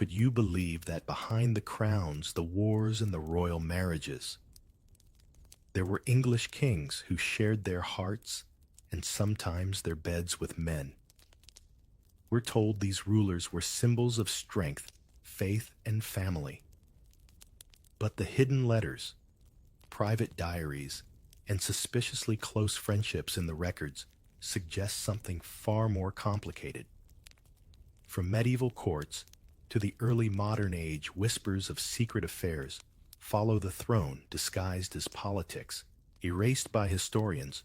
Could you believe that behind the crowns, the wars, and the royal marriages, there were English kings who shared their hearts and sometimes their beds with men? We're told these rulers were symbols of strength, faith, and family. But the hidden letters, private diaries, and suspiciously close friendships in the records suggest something far more complicated. From medieval courts to the early modern age, whispers of secret affairs follow the throne disguised as politics, erased by historians,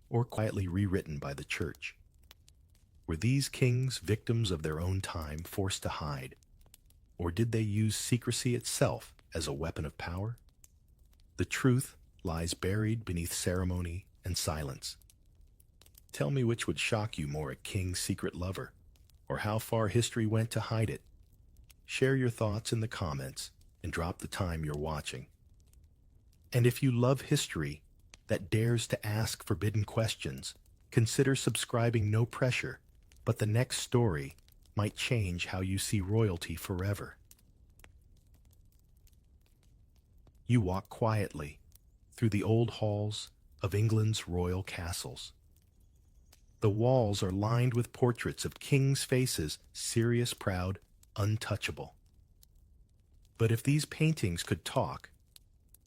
or quietly rewritten by the church. Were these kings victims of their own time, forced to hide? Or did they use secrecy itself as a weapon of power? The truth lies buried beneath ceremony and silence. Tell me which would shock you more, a king's secret lover, or how far history went to hide it. Share your thoughts in the comments and drop the time you're watching. And if you love history that dares to ask forbidden questions, consider subscribing. No pressure, but the next story might change how you see royalty forever. You walk quietly through the old halls of England's royal castles. The walls are lined with portraits of kings' faces, serious, proud, untouchable. But if these paintings could talk,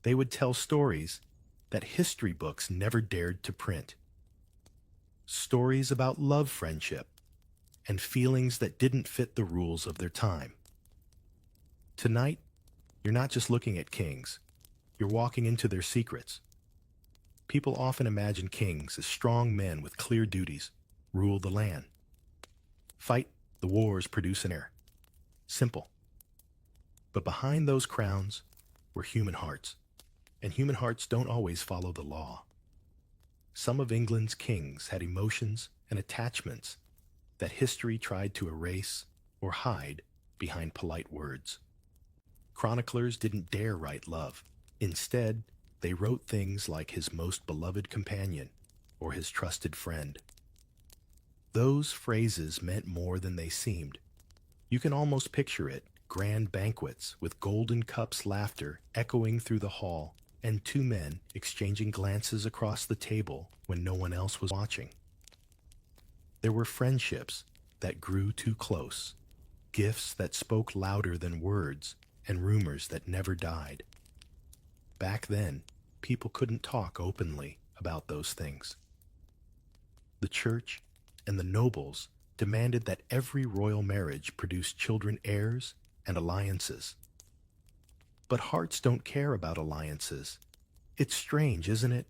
they would tell stories that history books never dared to print. Stories about love, friendship, and feelings that didn't fit the rules of their time. Tonight, you're not just looking at kings, you're walking into their secrets. People often imagine kings as strong men with clear duties, rule the land. Fight the wars, produce an heir. Simple. But behind those crowns were human hearts, and human hearts don't always follow the law. Some of England's kings had emotions and attachments that history tried to erase or hide behind polite words. Chroniclers didn't dare write love. Instead, they wrote things like his most beloved companion or his trusted friend. Those phrases meant more than they seemed. You can almost picture it, grand banquets with golden cups, laughter echoing through the hall, and two men exchanging glances across the table when no one else was watching. There were friendships that grew too close, gifts that spoke louder than words, and rumors that never died. Back then, people couldn't talk openly about those things. The church and the nobles demanded that every royal marriage produce children, heirs, and alliances. But hearts don't care about alliances. It's strange, isn't it?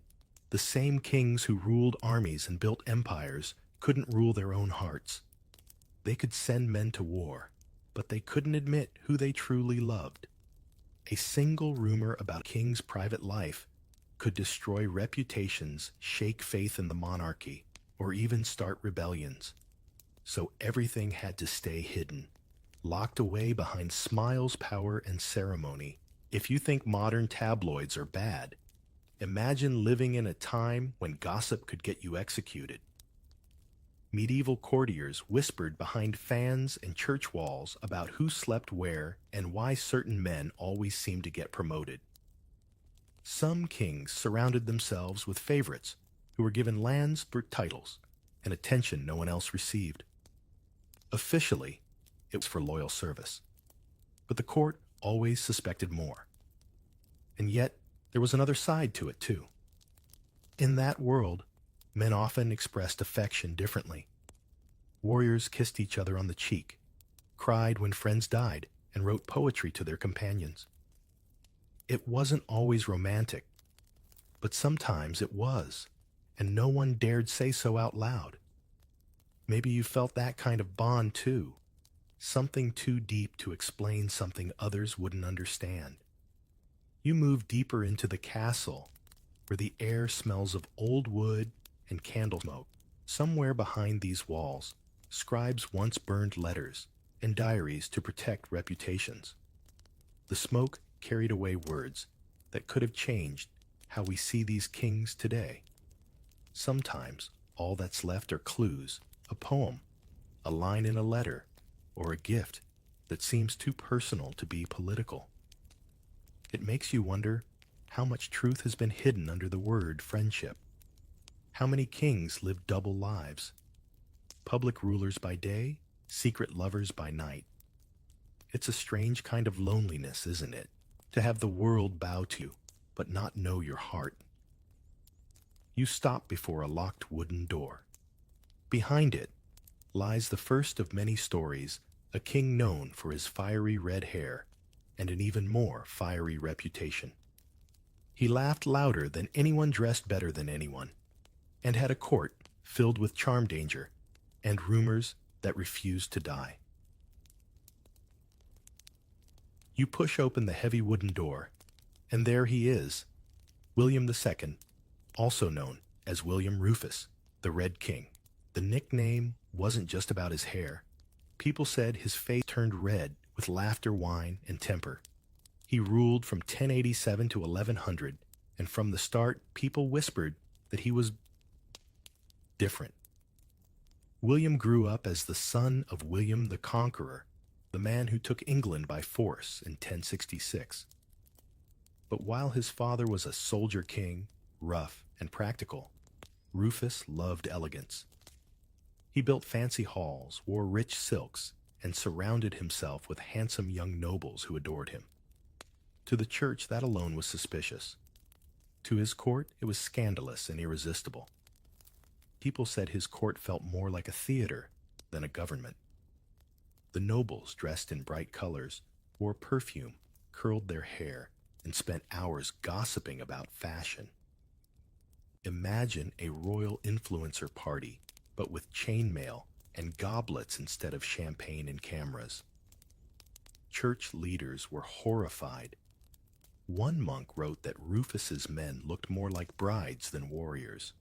The same kings who ruled armies and built empires couldn't rule their own hearts. They could send men to war, but they couldn't admit who they truly loved. A single rumor about a king's private life could destroy reputations, shake faith in the monarchy, or even start rebellions. So everything had to stay hidden, locked away behind smiles, power, and ceremony. If you think modern tabloids are bad, imagine living in a time when gossip could get you executed. Medieval courtiers whispered behind fans and church walls about who slept where and why certain men always seemed to get promoted. Some kings surrounded themselves with favorites who were given lands for titles and attention no one else received. Officially, it was for loyal service, but the court always suspected more. And yet, there was another side to it too. In that world, men often expressed affection differently. Warriors kissed each other on the cheek, cried when friends died, and wrote poetry to their companions. It wasn't always romantic, but sometimes it was, and no one dared say so out loud. Maybe you felt that kind of bond too, something too deep to explain, something others wouldn't understand. You move deeper into the castle, where the air smells of old wood and candle smoke. Somewhere behind these walls, scribes once burned letters and diaries to protect reputations. The smoke carried away words that could have changed how we see these kings today. Sometimes all that's left are clues, a poem, a line in a letter, or a gift that seems too personal to be political. It makes you wonder how much truth has been hidden under the word friendship. How many kings lived double lives? Public rulers by day, secret lovers by night. It's a strange kind of loneliness, isn't it? To have the world bow to you, but not know your heart. You stop before a locked wooden door. Behind it lies the first of many stories, a king known for his fiery red hair and an even more fiery reputation. He laughed louder than anyone, dressed better than anyone, and had a court filled with charm danger and rumors that refused to die. You push open the heavy wooden door, and there he is, William II, also known as William Rufus, the Red King. The nickname wasn't just about his hair. People said his face turned red with laughter, wine, and temper. He ruled from 1087 to 1100, and from the start, people whispered that he was different. William grew up as the son of William the Conqueror, the man who took England by force in 1066. But while his father was a soldier king, rough and practical, Rufus loved elegance. He built fancy halls, wore rich silks, and surrounded himself with handsome young nobles who adored him. To the church, that alone was suspicious. To his court, it was scandalous and irresistible. People said his court felt more like a theater than a government. The nobles, dressed in bright colors, wore perfume, curled their hair, and spent hours gossiping about fashion. Imagine a royal influencer party, but with chainmail and goblets instead of champagne and cameras. Church leaders were horrified. One monk wrote that Rufus's men looked more like brides than warriors.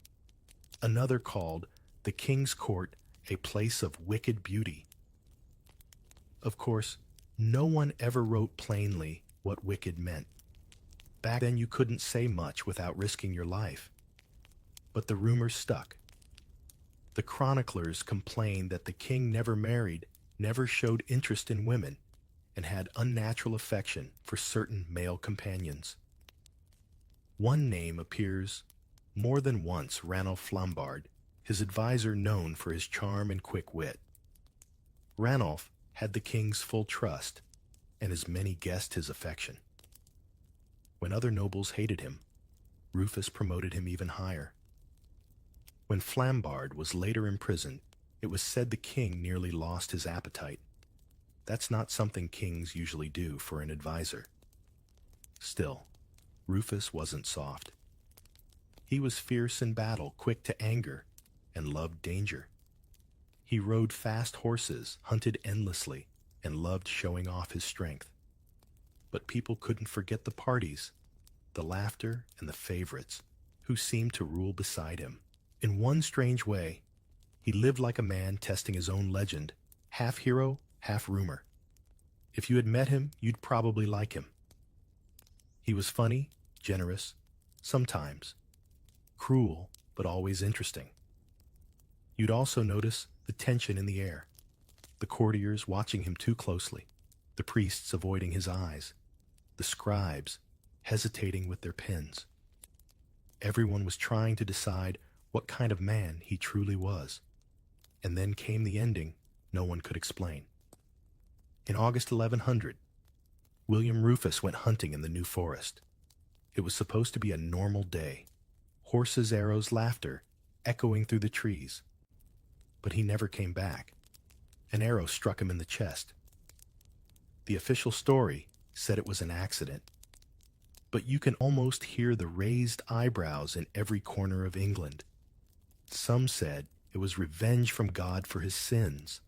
Another called the king's court a place of wicked beauty. Of course, no one ever wrote plainly what wicked meant. Back then you couldn't say much without risking your life. But the rumors stuck. The chroniclers complained that the king never married, never showed interest in women, and had unnatural affection for certain male companions. One name appears more than once: Ranulph Flambard, his advisor known for his charm and quick wit. Ranulph had the king's full trust, and his many guessed his affection. When other nobles hated him, Rufus promoted him even higher. When Flambard was later imprisoned, it was said the king nearly lost his appetite. That's not something kings usually do for an advisor. Still, Rufus wasn't soft. He was fierce in battle, quick to anger, and loved danger. He rode fast horses, hunted endlessly, and loved showing off his strength. But people couldn't forget the parties, the laughter, and the favorites who seemed to rule beside him. In one strange way, he lived like a man testing his own legend, half hero, half rumor. If you had met him, you'd probably like him. He was funny, generous, sometimes cruel, but always interesting. You'd also notice the tension in the air, the courtiers watching him too closely, the priests avoiding his eyes, the scribes hesitating with their pens. Everyone was trying to decide what kind of man he truly was. And then came the ending no one could explain. In August 1100, William Rufus went hunting in the New Forest. It was supposed to be a normal day, horses, arrows, laughter echoing through the trees. But he never came back. An arrow struck him in the chest. The official story said it was an accident, but you can almost hear the raised eyebrows in every corner of England. Some said it was revenge from God for his sins.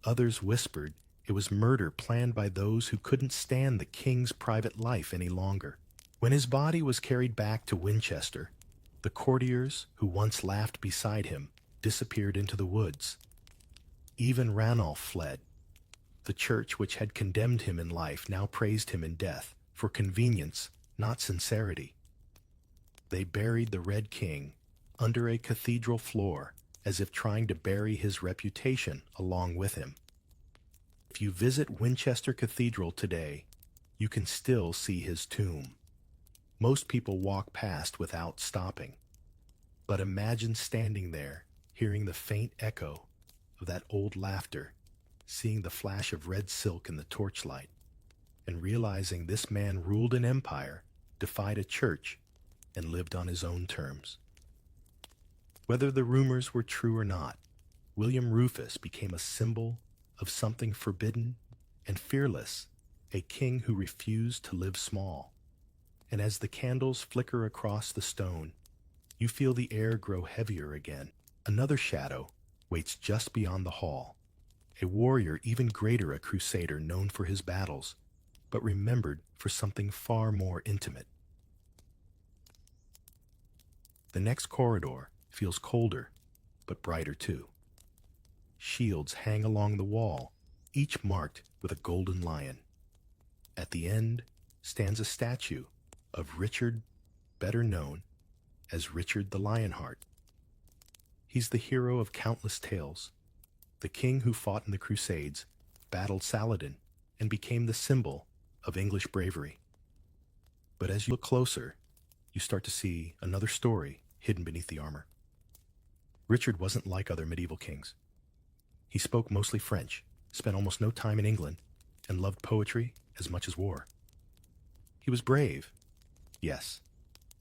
Others whispered it was murder planned by those who couldn't stand the king's private life any longer. When his body was carried back to Winchester, the courtiers who once laughed beside him disappeared into the woods. Even Ranulph fled. The church, which had condemned him in life, now praised him in death for convenience, not sincerity. They buried the Red King under a cathedral floor, as if trying to bury his reputation along with him. If If you visit Winchester Cathedral today, you can still see his tomb. Most people walk past without stopping. But imagine standing there, hearing the faint echo of that old laughter, seeing the flash of red silk in the torchlight, and realizing this man ruled an empire, defied a church, and lived on his own terms. Whether the rumors were true or not, William Rufus became a symbol of something forbidden and fearless, a king who refused to live small. And as the candles flicker across the stone, you feel the air grow heavier again. Another shadow waits just beyond the hall, a warrior even greater, a crusader known for his battles, but remembered for something far more intimate. The next corridor feels colder, but brighter too. Shields hang along the wall, each marked with a golden lion. At the end stands a statue of Richard, better known as Richard the Lionheart. He's the hero of countless tales, the king who fought in the Crusades, battled Saladin, and became the symbol of English bravery. But as you look closer, you start to see another story hidden beneath the armor. Richard wasn't like other medieval kings. He spoke mostly French, spent almost no time in England, and loved poetry as much as war. He was brave, yes,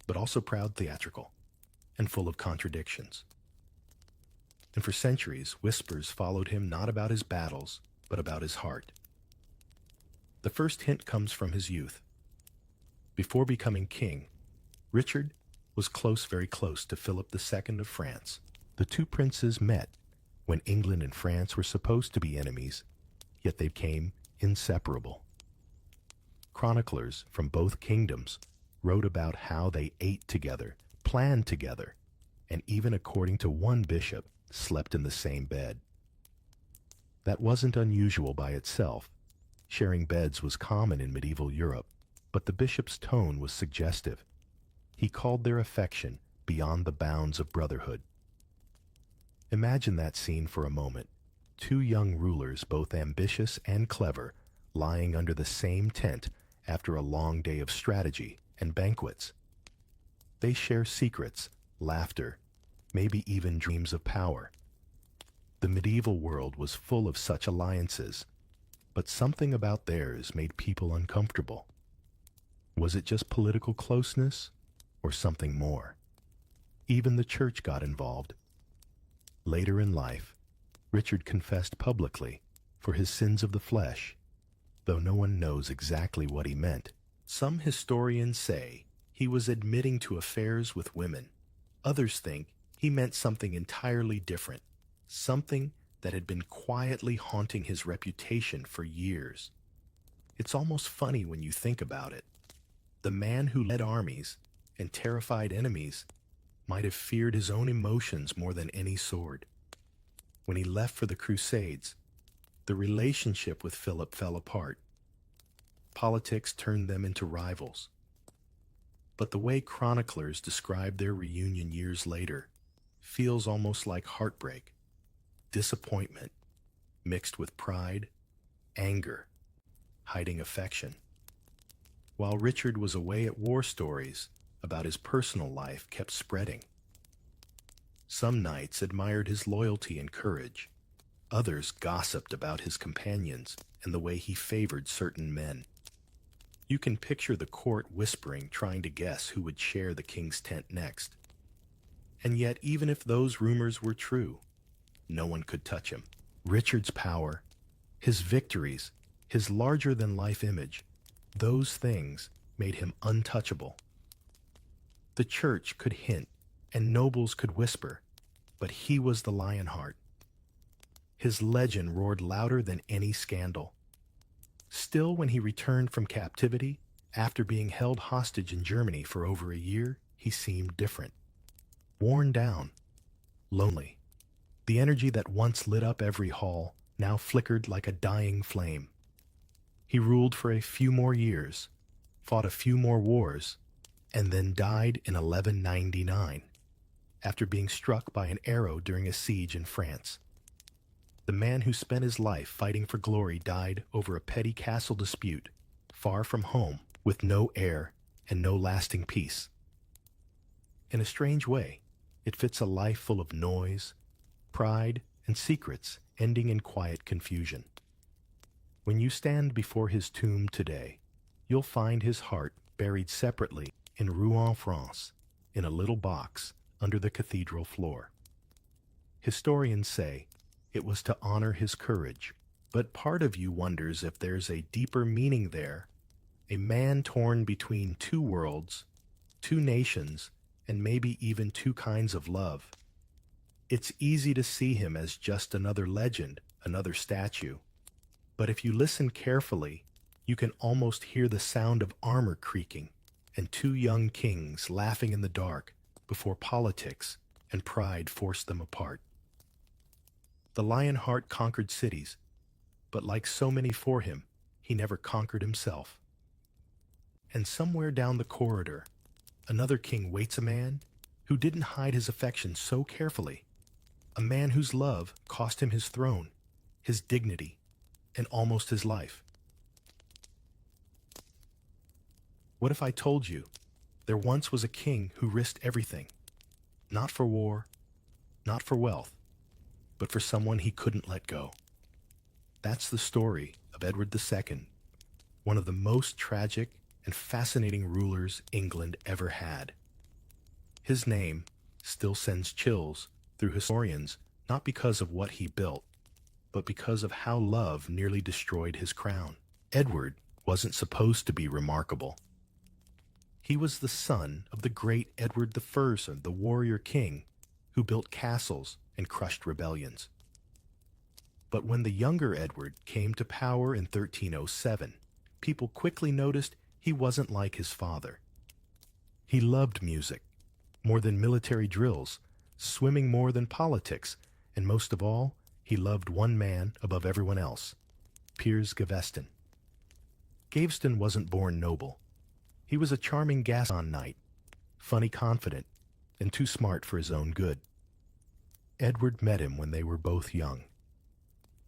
but also proud, theatrical, and full of contradictions. And for centuries, whispers followed him not about his battles, but about his heart. The first hint comes from his youth. Before becoming king, Richard was close, very close to Philip II of France. The two princes met when England and France were supposed to be enemies, yet they became inseparable. Chroniclers from both kingdoms wrote about how they ate together, planned together, and even, according to one bishop, slept in the same bed. That wasn't unusual by itself. Sharing beds was common in medieval Europe, but the bishop's tone was suggestive. He called their affection beyond the bounds of brotherhood. Imagine that scene for a moment. Two young rulers, both ambitious and clever, lying under the same tent after a long day of strategy and banquets. They share secrets, laughter, maybe even dreams of power. The medieval world was full of such alliances, but something about theirs made people uncomfortable. Was it just political closeness, or something more? Even the church got involved. Later in life, Richard confessed publicly for his sins of the flesh, though no one knows exactly what he meant. Some historians say he was admitting to affairs with women. Others think he meant something entirely different, something that had been quietly haunting his reputation for years. It's almost funny when you think about it. The man who led armies and terrified enemies might have feared his own emotions more than any sword. When he left for the Crusades, the relationship with Philip fell apart. Politics turned them into rivals. But the way chroniclers describe their reunion years later feels almost like heartbreak, disappointment, mixed with pride, anger, hiding affection. While Richard was away at war, stories about his personal life kept spreading. Some knights admired his loyalty and courage. Others gossiped about his companions and the way he favored certain men. You can picture the court whispering, trying to guess who would share the king's tent next. And yet, even if those rumors were true, no one could touch him. Richard's power, his victories, his larger-than-life image, those things made him untouchable. The church could hint, and nobles could whisper, but he was the Lionheart. His legend roared louder than any scandal. Still, when he returned from captivity, after being held hostage in Germany for over a year, he seemed different. Worn down, lonely. The energy that once lit up every hall now flickered like a dying flame. He ruled for a few more years, fought a few more wars, and then died in 1199, after being struck by an arrow during a siege in France. The man who spent his life fighting for glory died over a petty castle dispute, far from home, with no heir and no lasting peace. In a strange way, it fits a life full of noise, pride, and secrets ending in quiet confusion. When you stand before his tomb today, you'll find his heart buried separately in Rouen, France, in a little box under the cathedral floor. Historians say it was to honor his courage, but part of you wonders if there's a deeper meaning there, a man torn between two worlds, two nations, and maybe even two kinds of love. It's easy to see him as just another legend, another statue. But if you listen carefully, you can almost hear the sound of armor creaking and two young kings laughing in the dark before politics and pride forced them apart. The Lionheart conquered cities, but like so many for him, he never conquered himself. And somewhere down the corridor, another king waits, a man who didn't hide his affection so carefully, a man whose love cost him his throne, his dignity, and almost his life. What if I told you there once was a king who risked everything, not for war, not for wealth, but for someone he couldn't let go? That's the story of Edward II, one of the most tragic and fascinating rulers England ever had. His name still sends chills through historians, not because of what he built, but because of how love nearly destroyed his crown. Edward wasn't supposed to be remarkable. He was the son of the great Edward I, the warrior king, who built castles and crushed rebellions. But when the younger Edward came to power in 1307, people quickly noticed he wasn't like his father. He loved music more than military drills, swimming more than politics, and most of all, he loved one man above everyone else, Piers Gaveston. Gaveston wasn't born noble. He was a charming Gascon knight, funny, confident, and too smart for his own good. Edward met him when they were both young,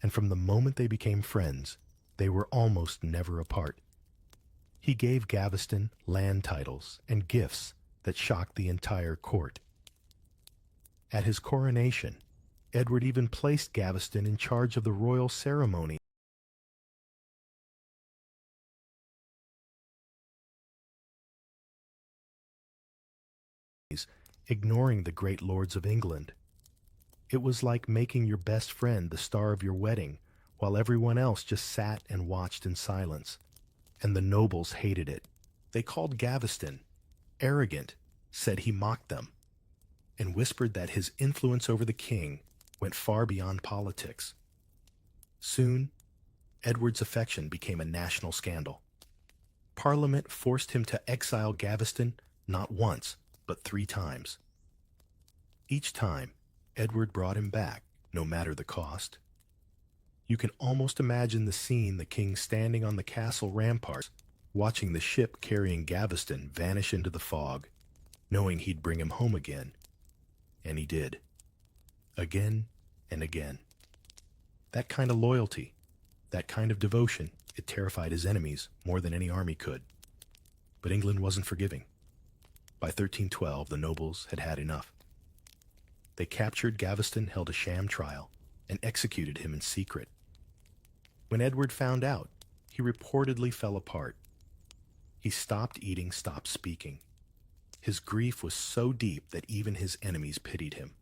and from the moment they became friends, they were almost never apart. He gave Gaveston land titles and gifts that shocked the entire court. At his coronation, Edward even placed Gaveston in charge of the royal ceremony, ignoring the great lords of England. It was like making your best friend the star of your wedding, while everyone else just sat and watched in silence. And the nobles hated it. They called Gaveston arrogant, said he mocked them, and whispered that his influence over the king went far beyond politics. Soon, Edward's affection became a national scandal. Parliament forced him to exile Gaveston not once, but 3 times. Each time, Edward brought him back, no matter the cost. You can almost imagine the scene: the king standing on the castle ramparts, watching the ship carrying Gaveston vanish into the fog, knowing he'd bring him home again. And he did. Again and again. That kind of loyalty, that kind of devotion, it terrified his enemies more than any army could. But England wasn't forgiving. By 1312, the nobles had had enough. They captured Gaveston, held a sham trial, and executed him in secret. When Edward found out, he reportedly fell apart. He stopped eating, stopped speaking. His grief was so deep that even his enemies pitied him.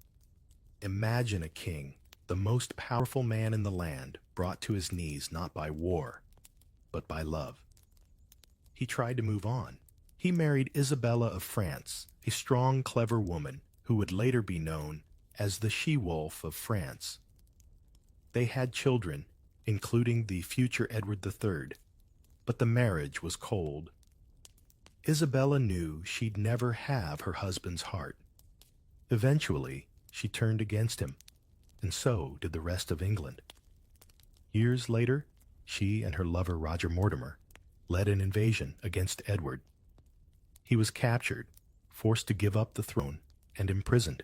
Imagine a king, the most powerful man in the land, brought to his knees not by war, but by love. He tried to move on. He married Isabella of France, a strong, clever woman who would later be known as the She-Wolf of France. They had children, including the future Edward III, but the marriage was cold. Isabella knew she'd never have her husband's heart. Eventually, she turned against him, and so did the rest of England. Years later, she and her lover Roger Mortimer led an invasion against Edward. He was captured, forced to give up the throne, and imprisoned.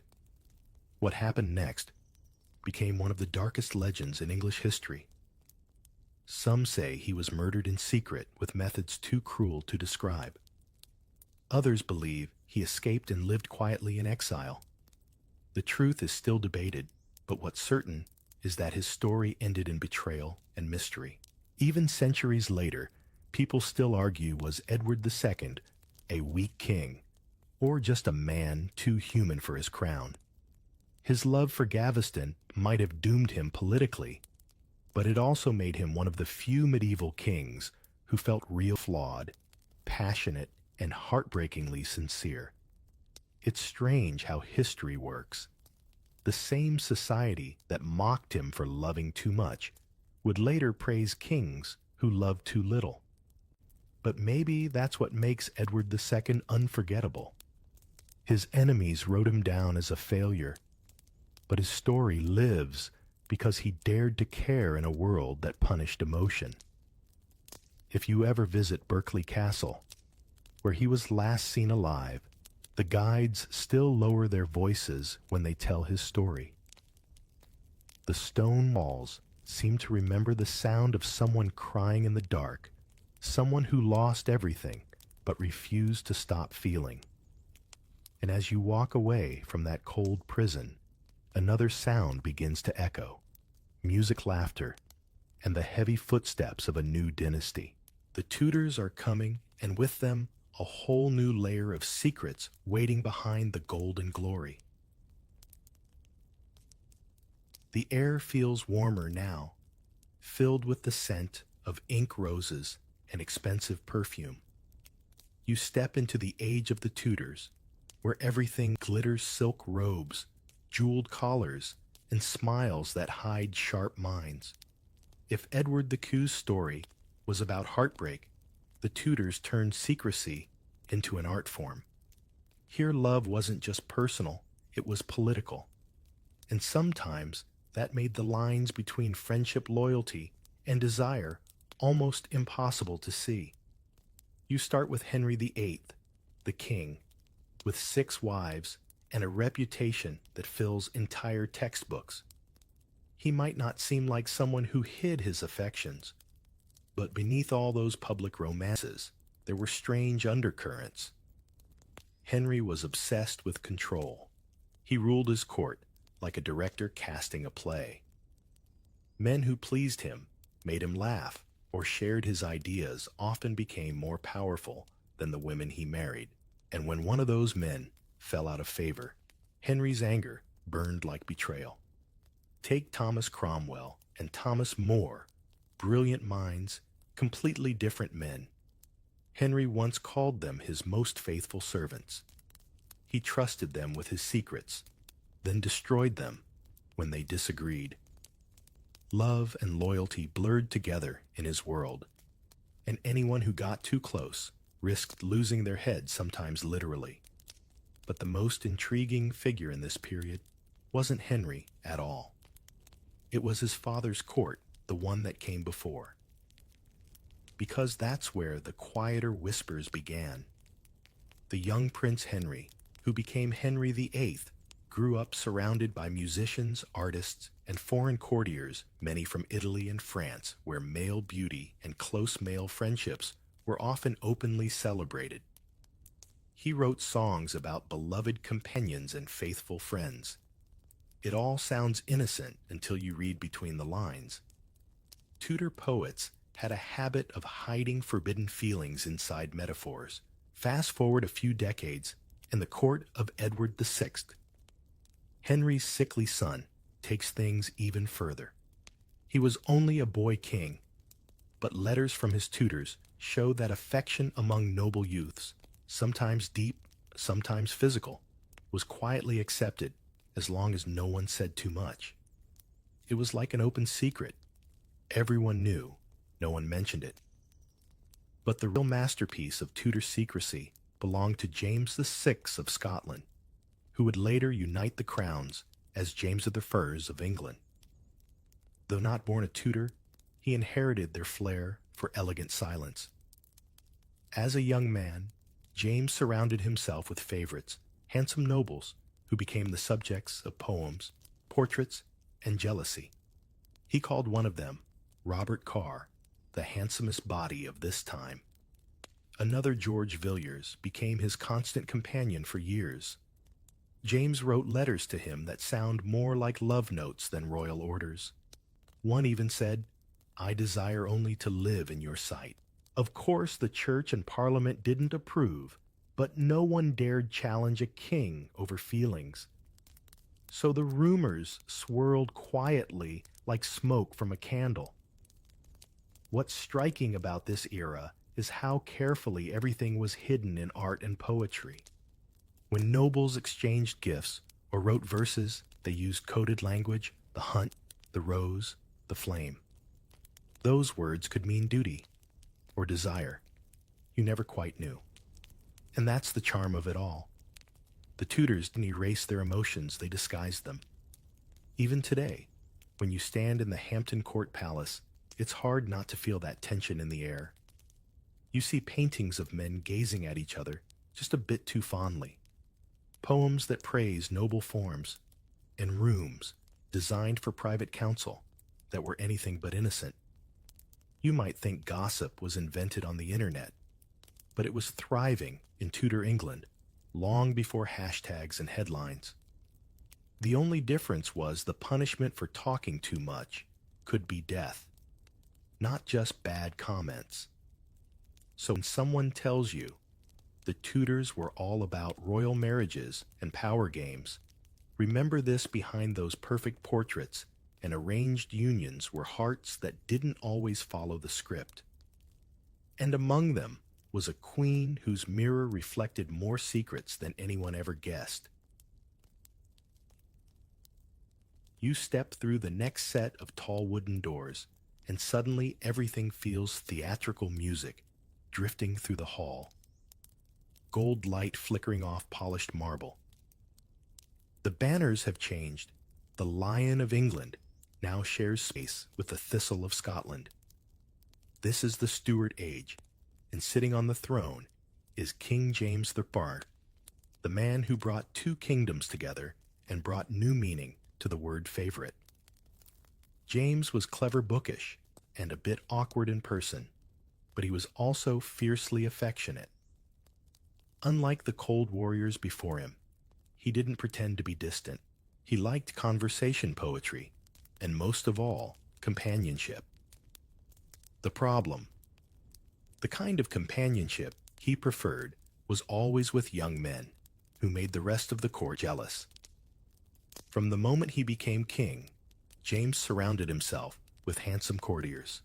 What happened next? became one of the darkest legends in English history. Some say he was murdered in secret with methods too cruel to describe. Others believe he escaped and lived quietly in exile. The truth is still debated, but what's certain is that his story ended in betrayal and mystery. Even centuries later, people still argue, was Edward II a weak king, or just a man too human for his crown? His love for Gaveston might have doomed him politically, but it also made him one of the few medieval kings who felt real flawed, passionate, and heartbreakingly sincere. It's strange how history works. The same society that mocked him for loving too much would later praise kings who loved too little. But maybe that's what makes Edward II unforgettable. His enemies wrote him down as a failure, but his story lives because he dared to care in a world that punished emotion. If you ever visit Berkeley Castle, where he was last seen alive, the guides still lower their voices when they tell his story. The stone walls seem to remember the sound of someone crying in the dark, someone who lost everything but refused to stop feeling. And as you walk away from that cold prison, another sound begins to echo: music, laughter, and the heavy footsteps of a new dynasty. The Tudors are coming, and with them, a whole new layer of secrets waiting behind the golden glory. The air feels warmer now, filled with the scent of ink roses and expensive perfume. You step into the age of the Tudors, where everything glitters: silk robes, jeweled collars, and smiles that hide sharp minds. If Edward the II's story was about heartbreak, the Tudors turned secrecy into an art form. Here love wasn't just personal, it was political. And sometimes that made the lines between friendship, loyalty, and desire almost impossible to see. You start with Henry VIII, the king, with 6 wives and a reputation that fills entire textbooks. He might not seem like someone who hid his affections, but beneath all those public romances, there were strange undercurrents. Henry was obsessed with control. He ruled his court like a director casting a play. Men who pleased him, made him laugh, or shared his ideas often became more powerful than the women he married. And when one of those men fell out of favor, Henry's anger burned like betrayal. Take Thomas Cromwell and Thomas More, brilliant minds, completely different men. Henry once called them his most faithful servants. He trusted them with his secrets, then destroyed them when they disagreed. Love and loyalty blurred together in his world, and anyone who got too close risked losing their head, sometimes literally. But the most intriguing figure in this period wasn't Henry at all. It was his father's court, the one that came before. Because that's where the quieter whispers began. The young Prince Henry, who became Henry VIII, grew up surrounded by musicians, artists, and foreign courtiers, many from Italy and France, where male beauty and close male friendships were often openly celebrated. He wrote songs about beloved companions and faithful friends. It all sounds innocent until you read between the lines. Tudor poets had a habit of hiding forbidden feelings inside metaphors. Fast forward a few decades, in the court of Edward VI, Henry's sickly son takes things even further. He was only a boy king, but letters from his tutors show that affection among noble youths, sometimes deep, sometimes physical, was quietly accepted as long as no one said too much. It was like an open secret. Everyone knew, no one mentioned it. But the real masterpiece of Tudor secrecy belonged to James VI of Scotland, who would later unite the crowns as James I of England. Though not born a Tudor, he inherited their flair for elegant silence. As a young man, James surrounded himself with favorites, handsome nobles who became the subjects of poems, portraits, and jealousy. He called one of them, Robert Carr, the handsomest body of this time. Another, George Villiers, became his constant companion for years. James wrote letters to him that sound more like love notes than royal orders. One even said, "I desire only to live in your sight." Of course, the church and parliament didn't approve, but no one dared challenge a king over feelings. So the rumors swirled quietly like smoke from a candle. What's striking about this era is how carefully everything was hidden in art and poetry. When nobles exchanged gifts or wrote verses, they used coded language: the hunt, the rose, the flame. Those words could mean duty or desire. You never quite knew. And that's the charm of it all. The Tudors didn't erase their emotions, they disguised them. Even today, when you stand in the Hampton Court Palace, it's hard not to feel that tension in the air. You see paintings of men gazing at each other just a bit too fondly, poems that praise noble forms, and rooms designed for private council that were anything but innocent. You might think gossip was invented on the internet, but it was thriving in Tudor England long before hashtags and headlines. The only difference was the punishment for talking too much could be death, not just bad comments. So when someone tells you the Tudors were all about royal marriages and power games, remember this: behind those perfect portraits and arranged unions were hearts that didn't always follow the script. And among them was a queen whose mirror reflected more secrets than anyone ever guessed. You step through the next set of tall wooden doors, and suddenly everything feels theatrical music drifting through the hall. Gold light flickering off polished marble. The banners have changed. The Lion of England now shares space with the Thistle of Scotland. This is the Stuart Age, and sitting on the throne is King James III, the man who brought two kingdoms together and brought new meaning to the word favorite. James was clever bookish and a bit awkward in person, but he was also fiercely affectionate. Unlike the cold warriors before him, he didn't pretend to be distant. He liked conversation poetry, and most of all, companionship. The problem: the kind of companionship he preferred was always with young men, who made the rest of the court jealous. From the moment he became king, James surrounded himself with handsome courtiers.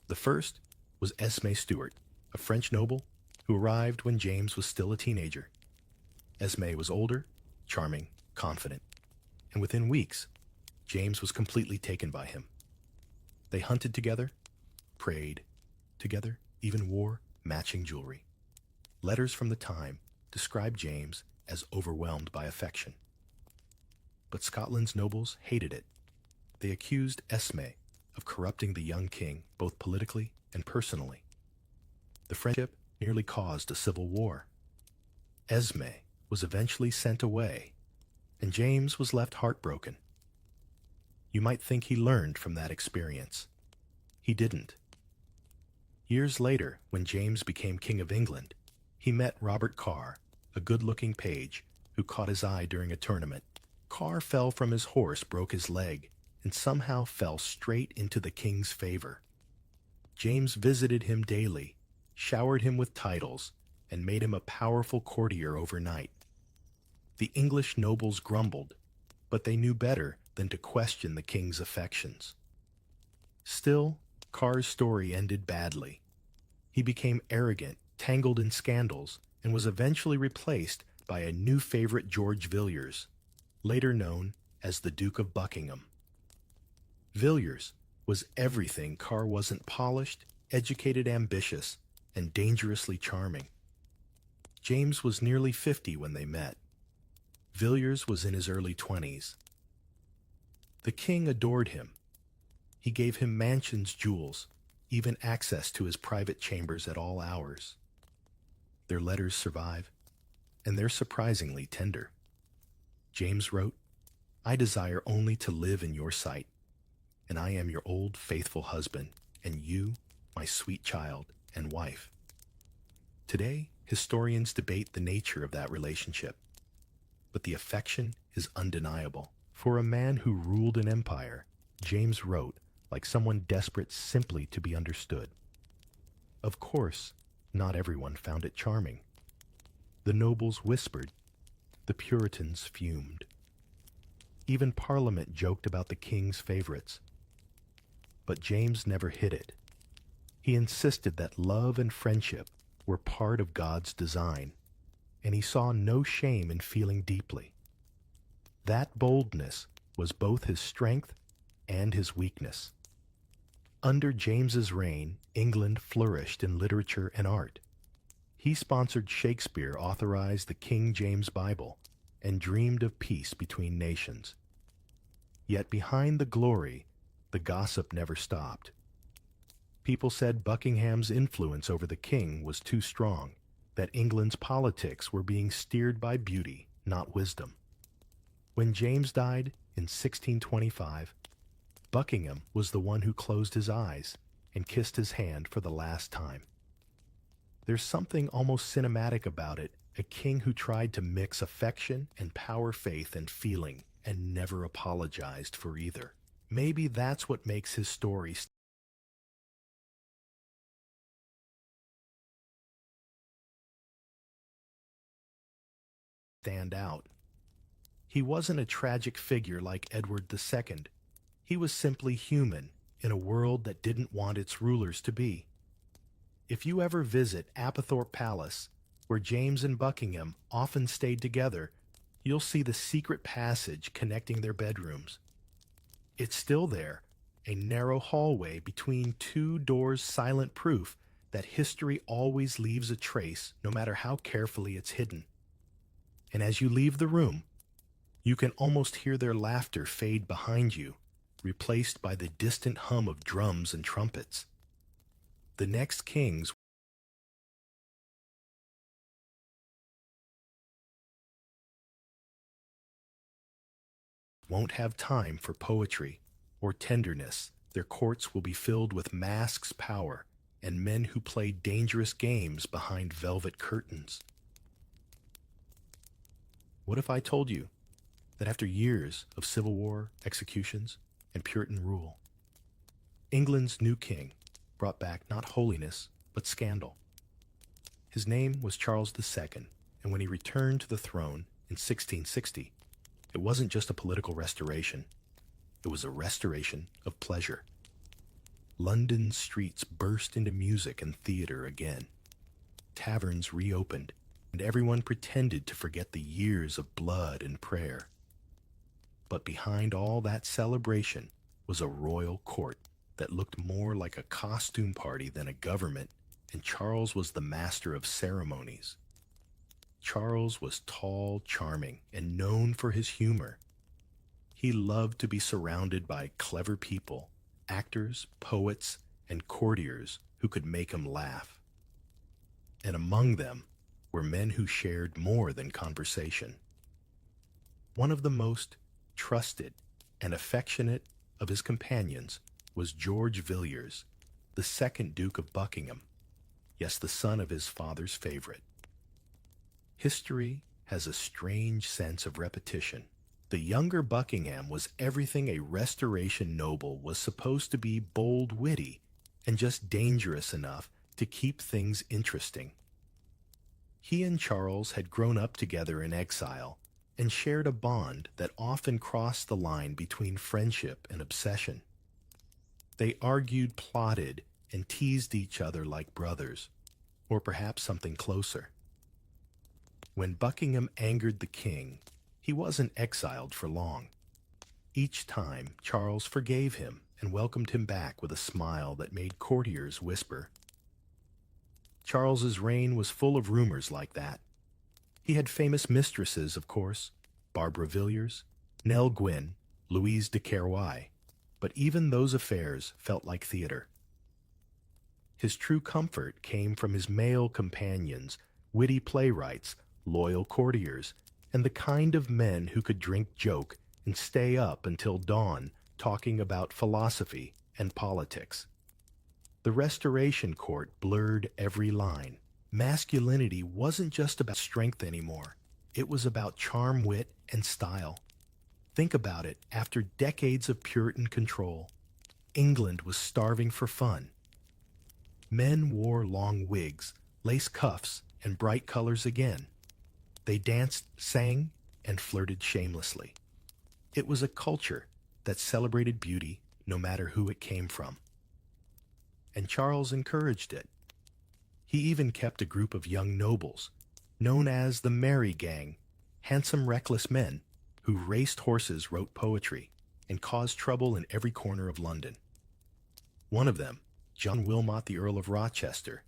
The first was Esme Stuart, a French noble who arrived when James was still a teenager. Esme was older, charming, confident, and within weeks, James was completely taken by him. They hunted together, prayed together, even wore matching jewelry. Letters from the time describe James as overwhelmed by affection. But Scotland's nobles hated it. They accused Esme of corrupting the young king both politically and personally. The friendship nearly caused a civil war. Esme was eventually sent away, and James was left heartbroken. You might think he learned from that experience. He didn't. Years later, when James became King of England, he met Robert Carr, a good-looking page who caught his eye during a tournament. Carr fell from his horse, broke his leg, and somehow fell straight into the king's favor. James visited him daily, showered him with titles, and made him a powerful courtier overnight. The English nobles grumbled, but they knew better than to question the king's affections. Still, Carr's story ended badly. He became arrogant, tangled in scandals, and was eventually replaced by a new favorite, George Villiers, later known as the Duke of Buckingham. Villiers was everything Carr wasn't: polished, educated, ambitious, and dangerously charming. James was nearly 50 when they met. Villiers was in his early 20s. The king adored him. He gave him mansions, jewels, even access to his private chambers at all hours. Their letters survive, and they're surprisingly tender. James wrote, I desire only to live in your sight, and I am your old faithful husband, and you, my sweet child and wife. Today, historians debate the nature of that relationship, but the affection is undeniable. For a man who ruled an empire, James wrote like someone desperate simply to be understood. Of course, not everyone found it charming. The nobles whispered, the Puritans fumed. Even Parliament joked about the king's favorites. But James never hid it. He insisted that love and friendship were part of God's design, and he saw no shame in feeling deeply. That boldness was both his strength and his weakness. Under James's reign, England flourished in literature and art. He sponsored Shakespeare, authorized the King James Bible, and dreamed of peace between nations. Yet behind the glory, the gossip never stopped. People said Buckingham's influence over the king was too strong, that England's politics were being steered by beauty, not wisdom. When James died in 1625, Buckingham was the one who closed his eyes and kissed his hand for the last time. There's something almost cinematic about it, a king who tried to mix affection and power, faith and feeling, and never apologized for either. Maybe that's what makes his story stand out. He wasn't a tragic figure like Edward II. He was simply human in a world that didn't want its rulers to be. If you ever visit Apethorpe Palace, where James and Buckingham often stayed together, you'll see the secret passage connecting their bedrooms. It's still there, a narrow hallway between two doors, silent proof that history always leaves a trace no matter how carefully it's hidden. And as you leave the room, you can almost hear their laughter fade behind you, replaced by the distant hum of drums and trumpets. The next kings won't have time for poetry or tenderness. Their courts will be filled with masks, power, and men who play dangerous games behind velvet curtains. What if I told you that after years of civil war, executions, and Puritan rule, England's new king brought back not holiness, but scandal? His name was Charles II, and when he returned to the throne in 1660, it wasn't just a political restoration, it was a restoration of pleasure. London's streets burst into music and theater again. Taverns reopened, and everyone pretended to forget the years of blood and prayer. But behind all that celebration was a royal court that looked more like a costume party than a government, and Charles was the master of ceremonies. Charles was tall, charming, and known for his humor. He loved to be surrounded by clever people, actors, poets, and courtiers who could make him laugh. And among them were men who shared more than conversation. One of the most trusted and affectionate of his companions was George Villiers, the second Duke of Buckingham, yes, the son of his father's favorite. History has a strange sense of repetition. The younger Buckingham was everything a Restoration noble was supposed to be: bold, witty, and just dangerous enough to keep things interesting. He and Charles had grown up together in exile and shared a bond that often crossed the line between friendship and obsession. They argued, plotted, and teased each other like brothers, or perhaps something closer. When Buckingham angered the king, he wasn't exiled for long. Each time, Charles forgave him and welcomed him back with a smile that made courtiers whisper. Charles's reign was full of rumors like that. He had famous mistresses, of course, Barbara Villiers, Nell Gwynn, Louise de Querouaille, but even those affairs felt like theater. His true comfort came from his male companions, witty playwrights, loyal courtiers, and the kind of men who could drink, joke, and stay up until dawn talking about philosophy and politics. The Restoration Court blurred every line. Masculinity wasn't just about strength anymore. It was about charm, wit, and style. Think about it, after decades of Puritan control, England was starving for fun. Men wore long wigs, lace cuffs, and bright colors again. They danced, sang, and flirted shamelessly. It was a culture that celebrated beauty no matter who it came from. And Charles encouraged it. He even kept a group of young nobles, known as the Merry Gang, handsome, reckless men who raced horses, wrote poetry, and caused trouble in every corner of London. One of them, John Wilmot, the Earl of Rochester,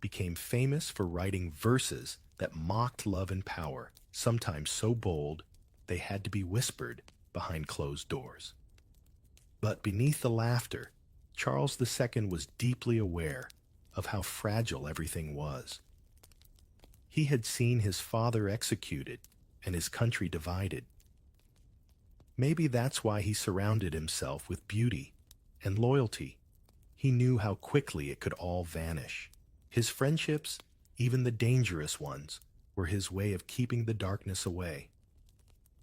became famous for writing verses that mocked love and power, sometimes so bold they had to be whispered behind closed doors. But beneath the laughter, Charles II was deeply aware of how fragile everything was. He had seen his father executed and his country divided. Maybe that's why he surrounded himself with beauty and loyalty. He knew how quickly it could all vanish. His friendships, even the dangerous ones, were his way of keeping the darkness away.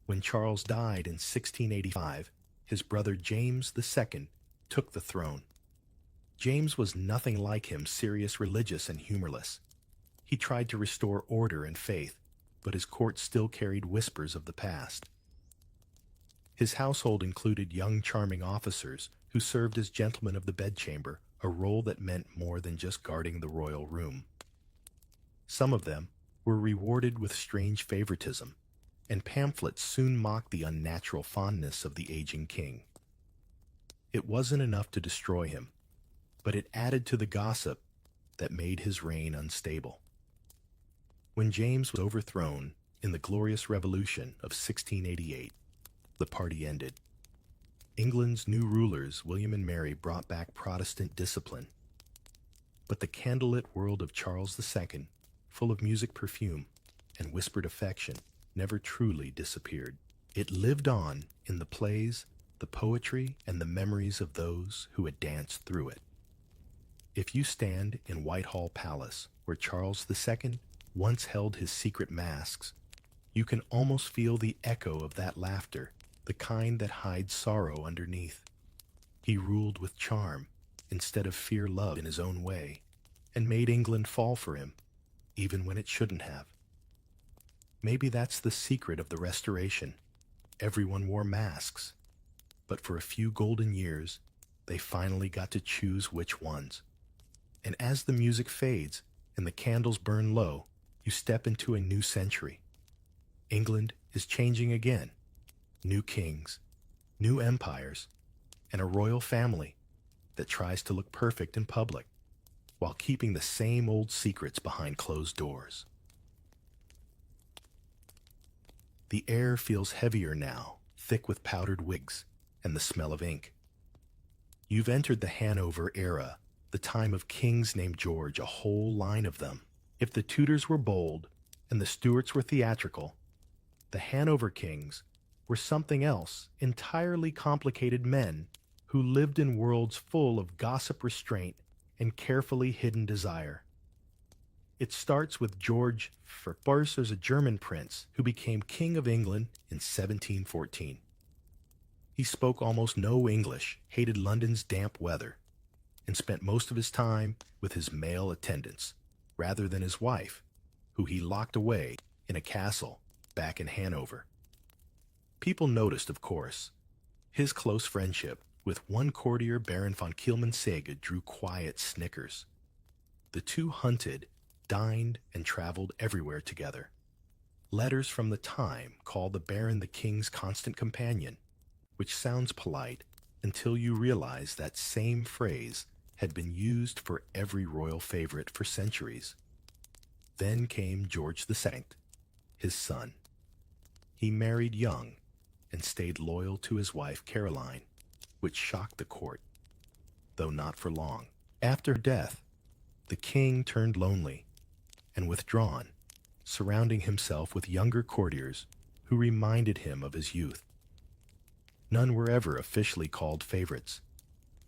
When Charles died in 1685, his brother James II took the throne. James was nothing like him, serious, religious, and humorless. He tried to restore order and faith, but his court still carried whispers of the past. His household included young, charming officers who served as gentlemen of the bedchamber, a role that meant more than just guarding the royal room. Some of them were rewarded with strange favoritism, and pamphlets soon mocked the unnatural fondness of the aging king. It wasn't enough to destroy him, but it added to the gossip that made his reign unstable. When James was overthrown in the Glorious Revolution of 1688, the party ended. England's new rulers, William and Mary, brought back Protestant discipline. But the candlelit world of Charles II, full of music, perfume, and whispered affection, never truly disappeared. It lived on in the plays, the poetry, and the memories of those who had danced through it. If you stand in Whitehall Palace, where Charles II once held his secret masques, you can almost feel the echo of that laughter, the kind that hides sorrow underneath. He ruled with charm instead of fear, love in his own way, and made England fall for him, even when it shouldn't have. Maybe that's the secret of the Restoration. Everyone wore masks, but for a few golden years, they finally got to choose which ones. And as the music fades and the candles burn low, you step into a new century. England is changing again. New kings, new empires, and a royal family that tries to look perfect in public while keeping the same old secrets behind closed doors. The air feels heavier now, thick with powdered wigs and the smell of ink. You've entered the Hanover era, the time of kings named George, a whole line of them. If the Tudors were bold and the Stuarts were theatrical, the Hanover kings were something else, entirely complicated men who lived in worlds full of gossip, restraint, and carefully hidden desire. It starts with George I, as a German prince who became King of England in 1714. He spoke almost no English, hated London's damp weather, and spent most of his time with his male attendants, rather than his wife, who he locked away in a castle back in Hanover. People noticed, of course. His close friendship with one courtier, Baron von Kielman-Sega, drew quiet snickers. The two hunted, dined, and traveled everywhere together. Letters from the time call the Baron the king's constant companion, which sounds polite until you realize that same phrase had been used for every royal favorite for centuries. Then came George II, his son. He married young and stayed loyal to his wife Caroline, which shocked the court, though not for long. After her death, the king turned lonely and withdrawn, surrounding himself with younger courtiers who reminded him of his youth. None were ever officially called favorites,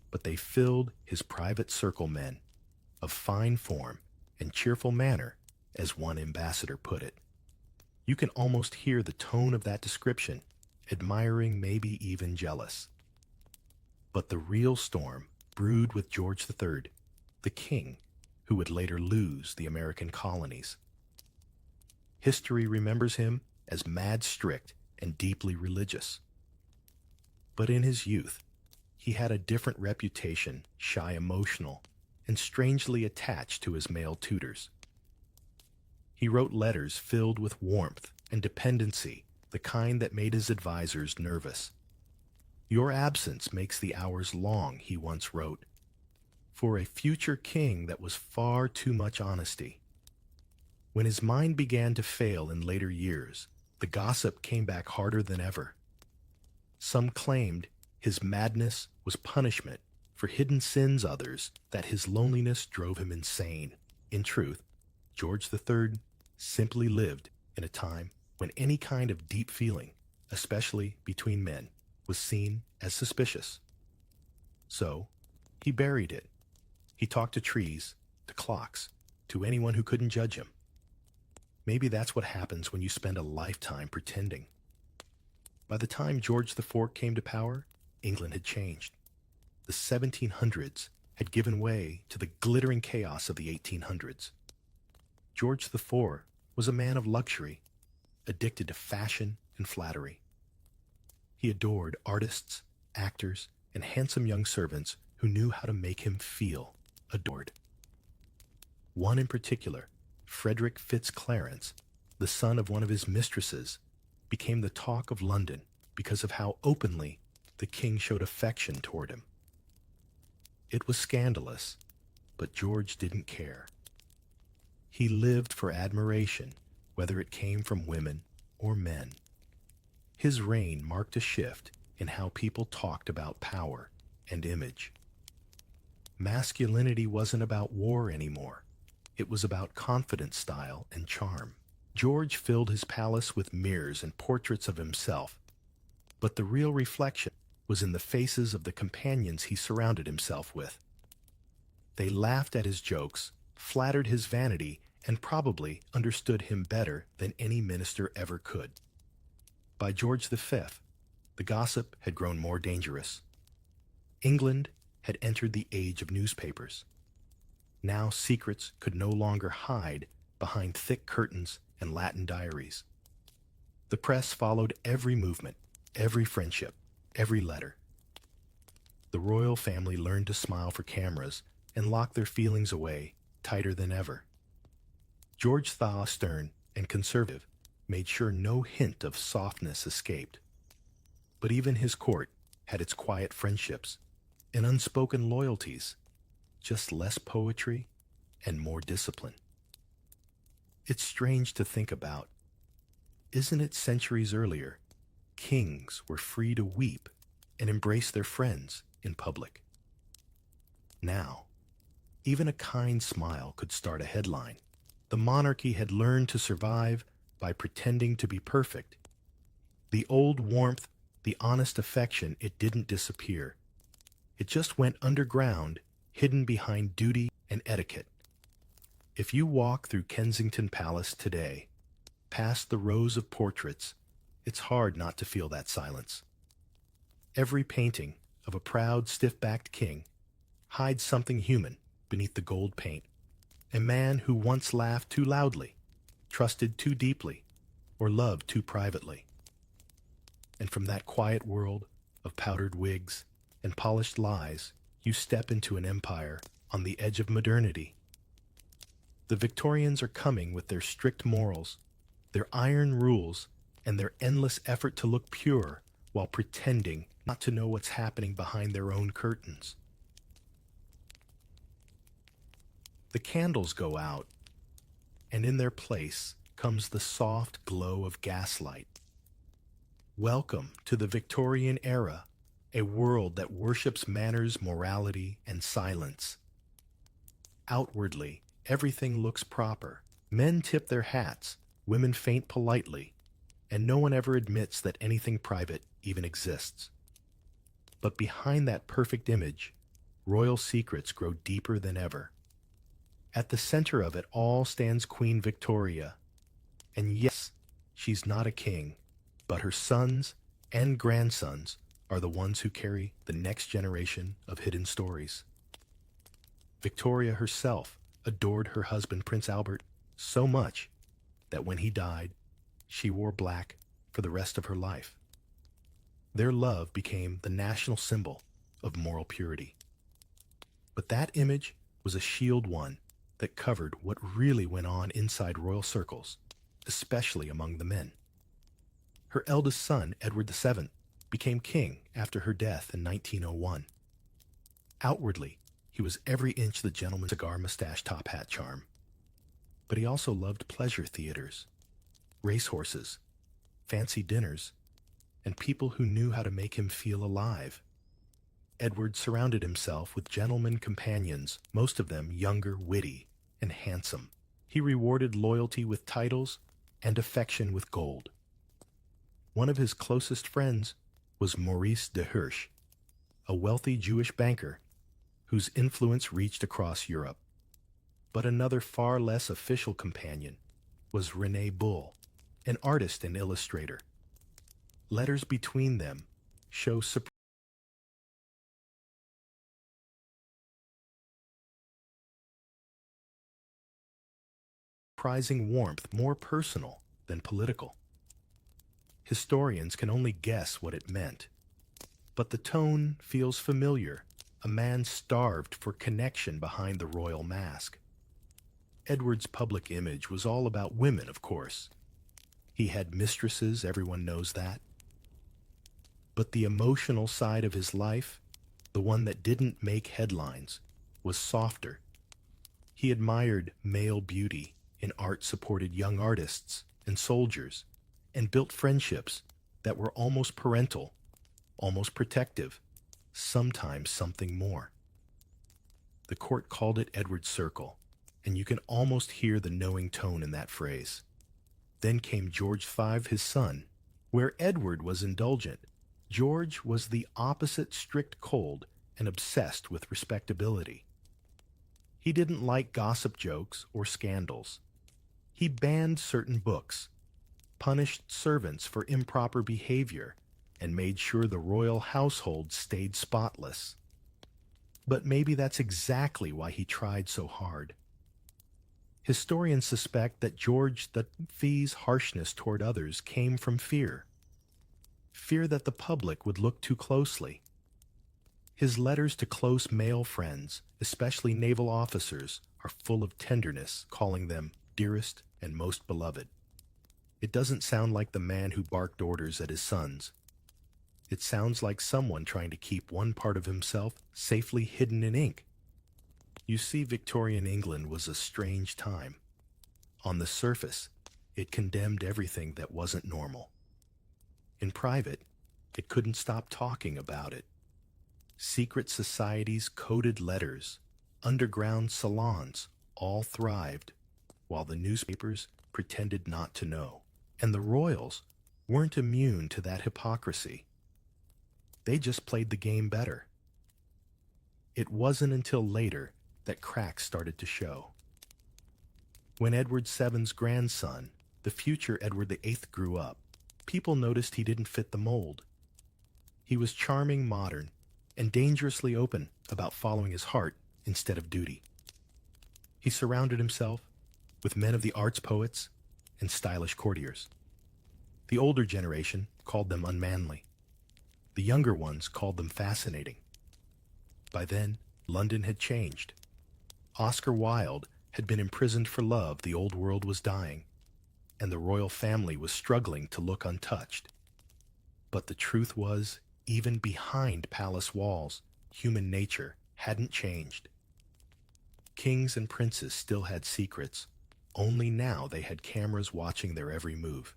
but they filled his private circle men of fine form and cheerful manner, as one ambassador put it. You can almost hear the tone of that description, admiring, maybe even jealous. But the real storm brewed with George III, the king who would later lose the American colonies. History remembers him as mad strict and deeply religious. But in his youth, he had a different reputation, shy, emotional, and strangely attached to his male tutors. He wrote letters filled with warmth and dependency, the kind that made his advisors nervous. "Your absence makes the hours long," he once wrote, for a future king that was far too much honesty. When his mind began to fail in later years, the gossip came back harder than ever. Some claimed his madness was punishment for hidden sins, others that his loneliness drove him insane. In truth, George III simply lived in a time when any kind of deep feeling, especially between men, was seen as suspicious. So, he buried it. He talked to trees, to clocks, to anyone who couldn't judge him. Maybe that's what happens when you spend a lifetime pretending. By the time George IV came to power, England had changed. The 1700s had given way to the glittering chaos of the 1800s. George IV was a man of luxury, addicted to fashion and flattery. He adored artists, actors, and handsome young servants who knew how to make him feel adored. One in particular, Frederick Fitzclarence, the son of one of his mistresses, became the talk of London because of how openly the king showed affection toward him. It was scandalous, but George didn't care. He lived for admiration, whether it came from women or men. His reign marked a shift in how people talked about power and image. Masculinity wasn't about war anymore. It was about confidence, style, and charm. George filled his palace with mirrors and portraits of himself, but the real reflection was in the faces of the companions he surrounded himself with. They laughed at his jokes, flattered his vanity, and probably understood him better than any minister ever could. By George V, the gossip had grown more dangerous. England had entered the age of newspapers. Now secrets could no longer hide behind thick curtains and Latin diaries. The press followed every movement, every friendship, every letter. The royal family learned to smile for cameras and lock their feelings away tighter than ever. George Thaw, stern and conservative, made sure no hint of softness escaped. But even his court had its quiet friendships and unspoken loyalties, just less poetry and more discipline. It's strange to think about. Isn't it centuries earlier, kings were free to weep and embrace their friends in public? Now, even a kind smile could start a headline. The monarchy had learned to survive by pretending to be perfect. The old warmth, the honest affection, it didn't disappear. It just went underground, hidden behind duty and etiquette. If you walk through Kensington Palace today, past the rows of portraits, it's hard not to feel that silence. Every painting of a proud, stiff-backed king hides something human beneath the gold paint. A man who once laughed too loudly, trusted too deeply, or loved too privately. And from that quiet world of powdered wigs and polished lies, you step into an empire on the edge of modernity. The Victorians are coming with their strict morals, their iron rules, and their endless effort to look pure while pretending not to know what's happening behind their own curtains. The candles go out, and in their place comes the soft glow of gaslight. Welcome to the Victorian era, a world that worships manners, morality, and silence. Outwardly, everything looks proper. Men tip their hats, women faint politely, and no one ever admits that anything private even exists. But behind that perfect image, royal secrets grow deeper than ever. At the center of it all stands Queen Victoria. And yes, she's not a king, but her sons and grandsons are the ones who carry the next generation of hidden stories. Victoria herself adored her husband Prince Albert so much that when he died, she wore black for the rest of her life. Their love became the national symbol of moral purity. But that image was a shield one that covered what really went on inside royal circles, especially among the men. Her eldest son, Edward VII, became king after her death in 1901. Outwardly, he was every inch the gentleman cigar mustache top hat charm. But he also loved pleasure theaters, racehorses, fancy dinners, and people who knew how to make him feel alive. Edward surrounded himself with gentleman companions, most of them younger, witty, and handsome. He rewarded loyalty with titles and affection with gold. One of his closest friends was Maurice de Hirsch, a wealthy Jewish banker whose influence reached across Europe. But another far less official companion was René Bull, an artist and illustrator. Letters between them show surprising warmth, more personal than political. Historians can only guess what it meant, but the tone feels familiar, a man starved for connection behind the royal mask. Edward's public image was all about women, of course. He had mistresses, everyone knows that. But the emotional side of his life, the one that didn't make headlines, was softer. He admired male beauty in art-supported young artists and soldiers, and built friendships that were almost parental, almost protective, sometimes something more. The court called it Edward's Circle, and you can almost hear the knowing tone in that phrase. Then came George V, his son. Where Edward was indulgent, George was the opposite, strict, cold, and obsessed with respectability. He didn't like gossip jokes or scandals. He banned certain books, punished servants for improper behavior, and made sure the royal household stayed spotless. But maybe that's exactly why he tried so hard. Historians suspect that George V's harshness toward others came from fear. Fear that the public would look too closely. His letters to close male friends, especially naval officers, are full of tenderness, calling them dearest and most beloved. It doesn't sound like the man who barked orders at his sons. It sounds like someone trying to keep one part of himself safely hidden in ink. You see, Victorian England was a strange time. On the surface, it condemned everything that wasn't normal. In private, it couldn't stop talking about it. Secret societies, coded letters, underground salons all thrived, while the newspapers pretended not to know. And the royals weren't immune to that hypocrisy. They just played the game better. It wasn't until later that cracks started to show. When Edward VII's grandson, the future Edward VIII, grew up, people noticed he didn't fit the mold. He was charming, modern, and dangerously open about following his heart instead of duty. He surrounded himself with men of the arts, poets, and stylish courtiers. The older generation called them unmanly. The younger ones called them fascinating. By then, London had changed. Oscar Wilde had been imprisoned for love, the old world was dying, and the royal family was struggling to look untouched. But the truth was, even behind palace walls, human nature hadn't changed. Kings and princes still had secrets, only now they had cameras watching their every move.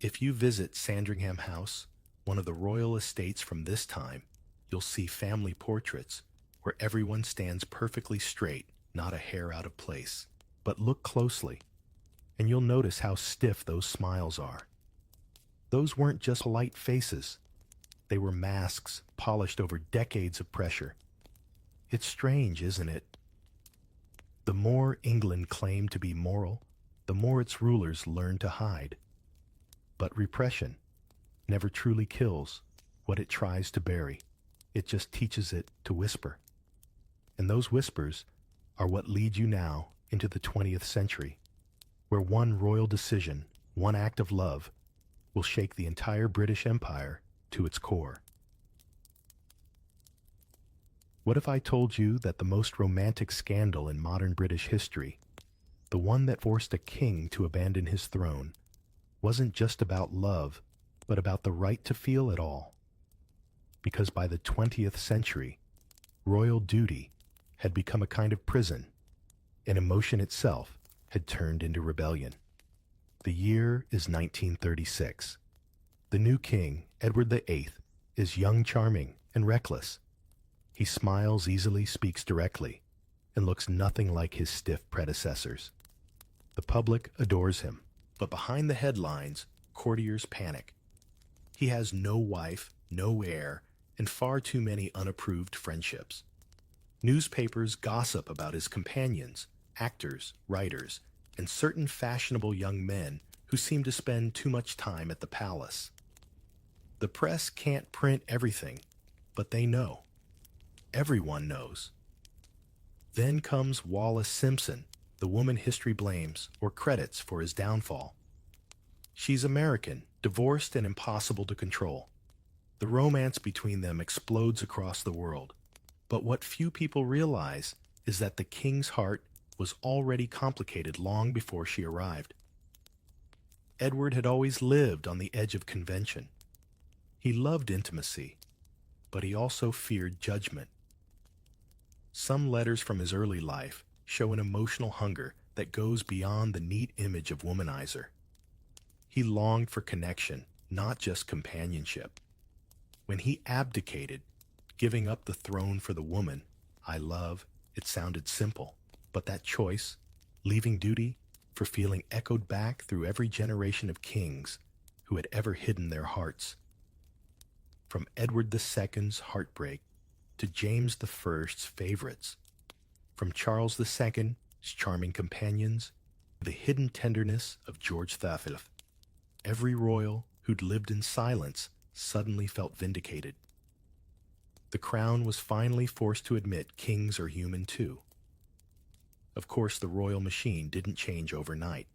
If you visit Sandringham House, one of the royal estates from this time, you'll see family portraits where everyone stands perfectly straight, not a hair out of place. But look closely, and you'll notice how stiff those smiles are. Those weren't just polite faces. They were masks polished over decades of pressure. It's strange, isn't it? The more England claimed to be moral, the more its rulers learned to hide. But repression never truly kills what it tries to bury. It just teaches it to whisper. And those whispers are what lead you now into the 20th century, where one royal decision, one act of love, will shake the entire British Empire to its core. What if I told you that the most romantic scandal in modern British history, the one that forced a king to abandon his throne, wasn't just about love, but about the right to feel it all? Because by the 20th century, royal duty had become a kind of prison, and emotion itself had turned into rebellion. The year is 1936. The new king, Edward VIII, is young, charming, and reckless. He smiles easily, speaks directly, and looks nothing like his stiff predecessors. The public adores him, but behind the headlines, courtiers panic. He has no wife, no heir, and far too many unapproved friendships. Newspapers gossip about his companions, actors, writers, and certain fashionable young men who seem to spend too much time at the palace. The press can't print everything, but they know. Everyone knows. Then comes Wallis Simpson, the woman history blames or credits for his downfall. She's American, divorced, and impossible to control. The romance between them explodes across the world. But what few people realize is that the king's heart was already complicated long before she arrived. Edward had always lived on the edge of convention. He loved intimacy, but he also feared judgment. Some letters from his early life show an emotional hunger that goes beyond the neat image of womanizer. He longed for connection, not just companionship. When he abdicated, giving up the throne for the woman I love, it sounded simple, but that choice, leaving duty for feeling, echoed back through every generation of kings who had ever hidden their hearts. From Edward II's heartbreak to James I's favorites, from Charles II's charming companions to the hidden tenderness of George III, every royal who'd lived in silence suddenly felt vindicated. The crown was finally forced to admit kings are human too. Of course, the royal machine didn't change overnight.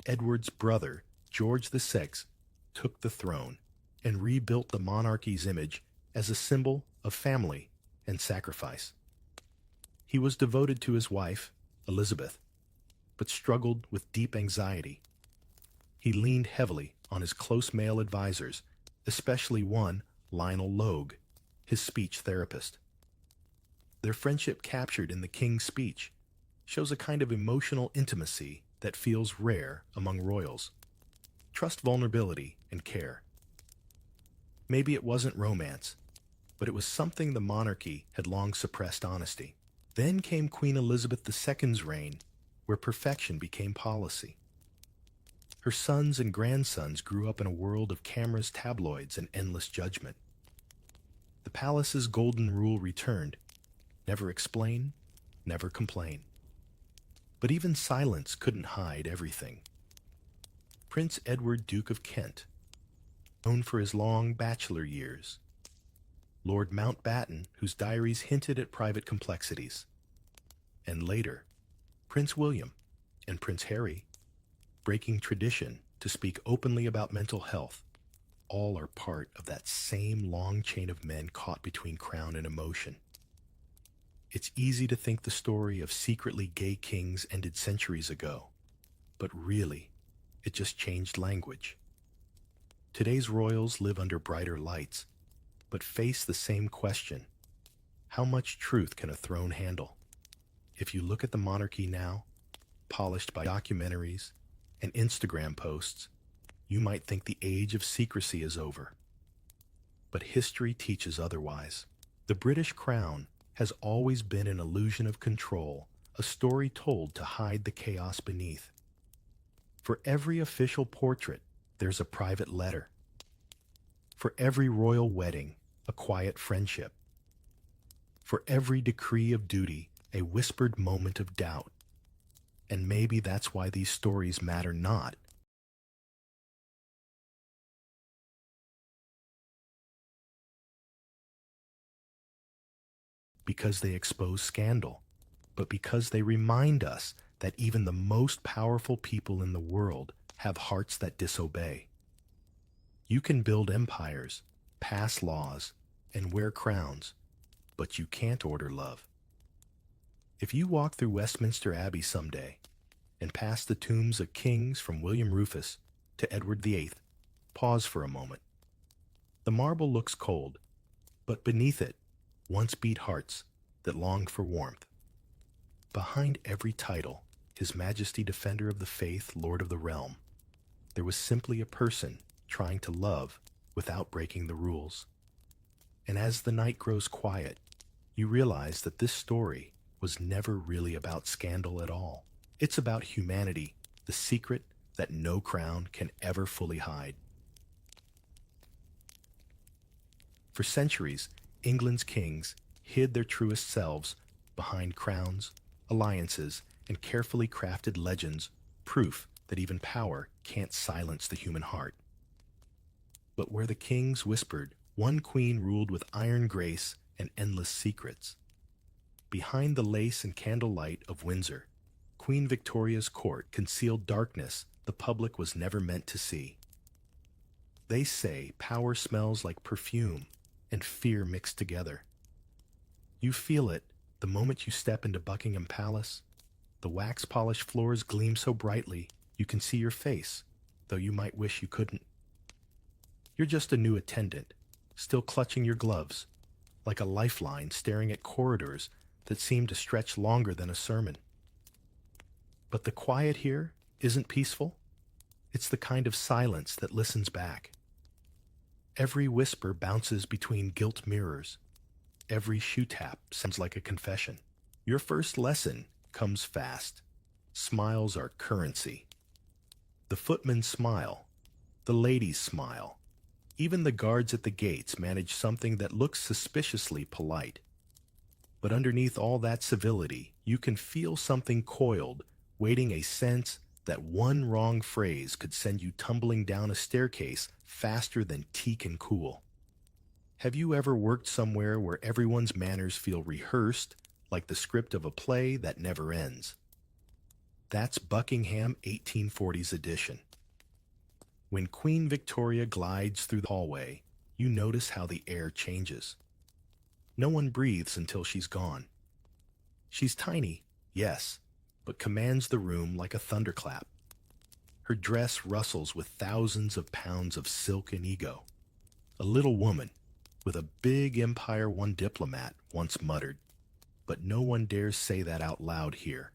Edward's brother, George VI, took the throne and rebuilt the monarchy's image as a symbol of family and sacrifice. He was devoted to his wife, Elizabeth, but struggled with deep anxiety. He leaned heavily on his close male advisors, especially one, Lionel Logue, his speech therapist. Their friendship, captured in the king's speech, shows a kind of emotional intimacy that feels rare among royals. Trust, vulnerability, and care. Maybe it wasn't romance, but it was something the monarchy had long suppressed: honesty. Then came Queen Elizabeth II's reign, where perfection became policy. Her sons and grandsons grew up in a world of cameras, tabloids, and endless judgment. The palace's golden rule returned: never explain, never complain. But even silence couldn't hide everything. Prince Edward, Duke of Kent, known for his long bachelor years. Lord Mountbatten, whose diaries hinted at private complexities. And later, Prince William and Prince Harry, breaking tradition to speak openly about mental health. All are part of that same long chain of men caught between crown and emotion. It's easy to think the story of secretly gay kings ended centuries ago, but really, it just changed language. Today's royals live under brighter lights, but face the same question: how much truth can a throne handle? If you look at the monarchy now, polished by documentaries and Instagram posts, you might think the age of secrecy is over. But history teaches otherwise. The British crown has always been an illusion of control, a story told to hide the chaos beneath. For every official portrait, there's a private letter. For every royal wedding, a quiet friendship. For every decree of duty, a whispered moment of doubt. And maybe that's why these stories matter not because they expose scandal, but because they remind us that even the most powerful people in the world have hearts that disobey. You can build empires, pass laws, and wear crowns, but you can't order love. If you walk through Westminster Abbey someday and pass the tombs of kings from William Rufus to Edward VIII, pause for a moment. The marble looks cold, but beneath it once beat hearts that longed for warmth. Behind every title, His Majesty Defender of the Faith, Lord of the Realm, there was simply a person trying to love without breaking the rules. And as the night grows quiet, you realize that this story was never really about scandal at all. It's about humanity, the secret that no crown can ever fully hide. For centuries, England's kings hid their truest selves behind crowns, alliances, and carefully crafted legends, proof that even power can't silence the human heart. But where the kings whispered, one queen ruled with iron grace and endless secrets. Behind the lace and candlelight of Windsor, Queen Victoria's court concealed darkness the public was never meant to see. They say power smells like perfume and fear mixed together. You feel it the moment you step into Buckingham Palace. The wax-polished floors gleam so brightly you can see your face, though you might wish you couldn't. You're just a new attendant, still clutching your gloves, like a lifeline staring at corridors that seem to stretch longer than a sermon. But the quiet here isn't peaceful. It's the kind of silence that listens back. Every whisper bounces between gilt mirrors. Every shoe tap sounds like a confession. Your first lesson comes fast. Smiles are currency. The footmen smile. The ladies smile. Even the guards at the gates manage something that looks suspiciously polite. But underneath all that civility, you can feel something coiled, waiting a sense that one wrong phrase could send you tumbling down a staircase faster than tea can cool. Have you ever worked somewhere where everyone's manners feel rehearsed, like the script of a play that never ends? That's Buckingham 1840s edition. When Queen Victoria glides through the hallway, you notice how the air changes. No one breathes until she's gone. She's tiny, yes, but commands the room like a thunderclap. Her dress rustles with thousands of pounds of silk and ego. A little woman, with a big empire one diplomat once muttered, but no one dares say that out loud here.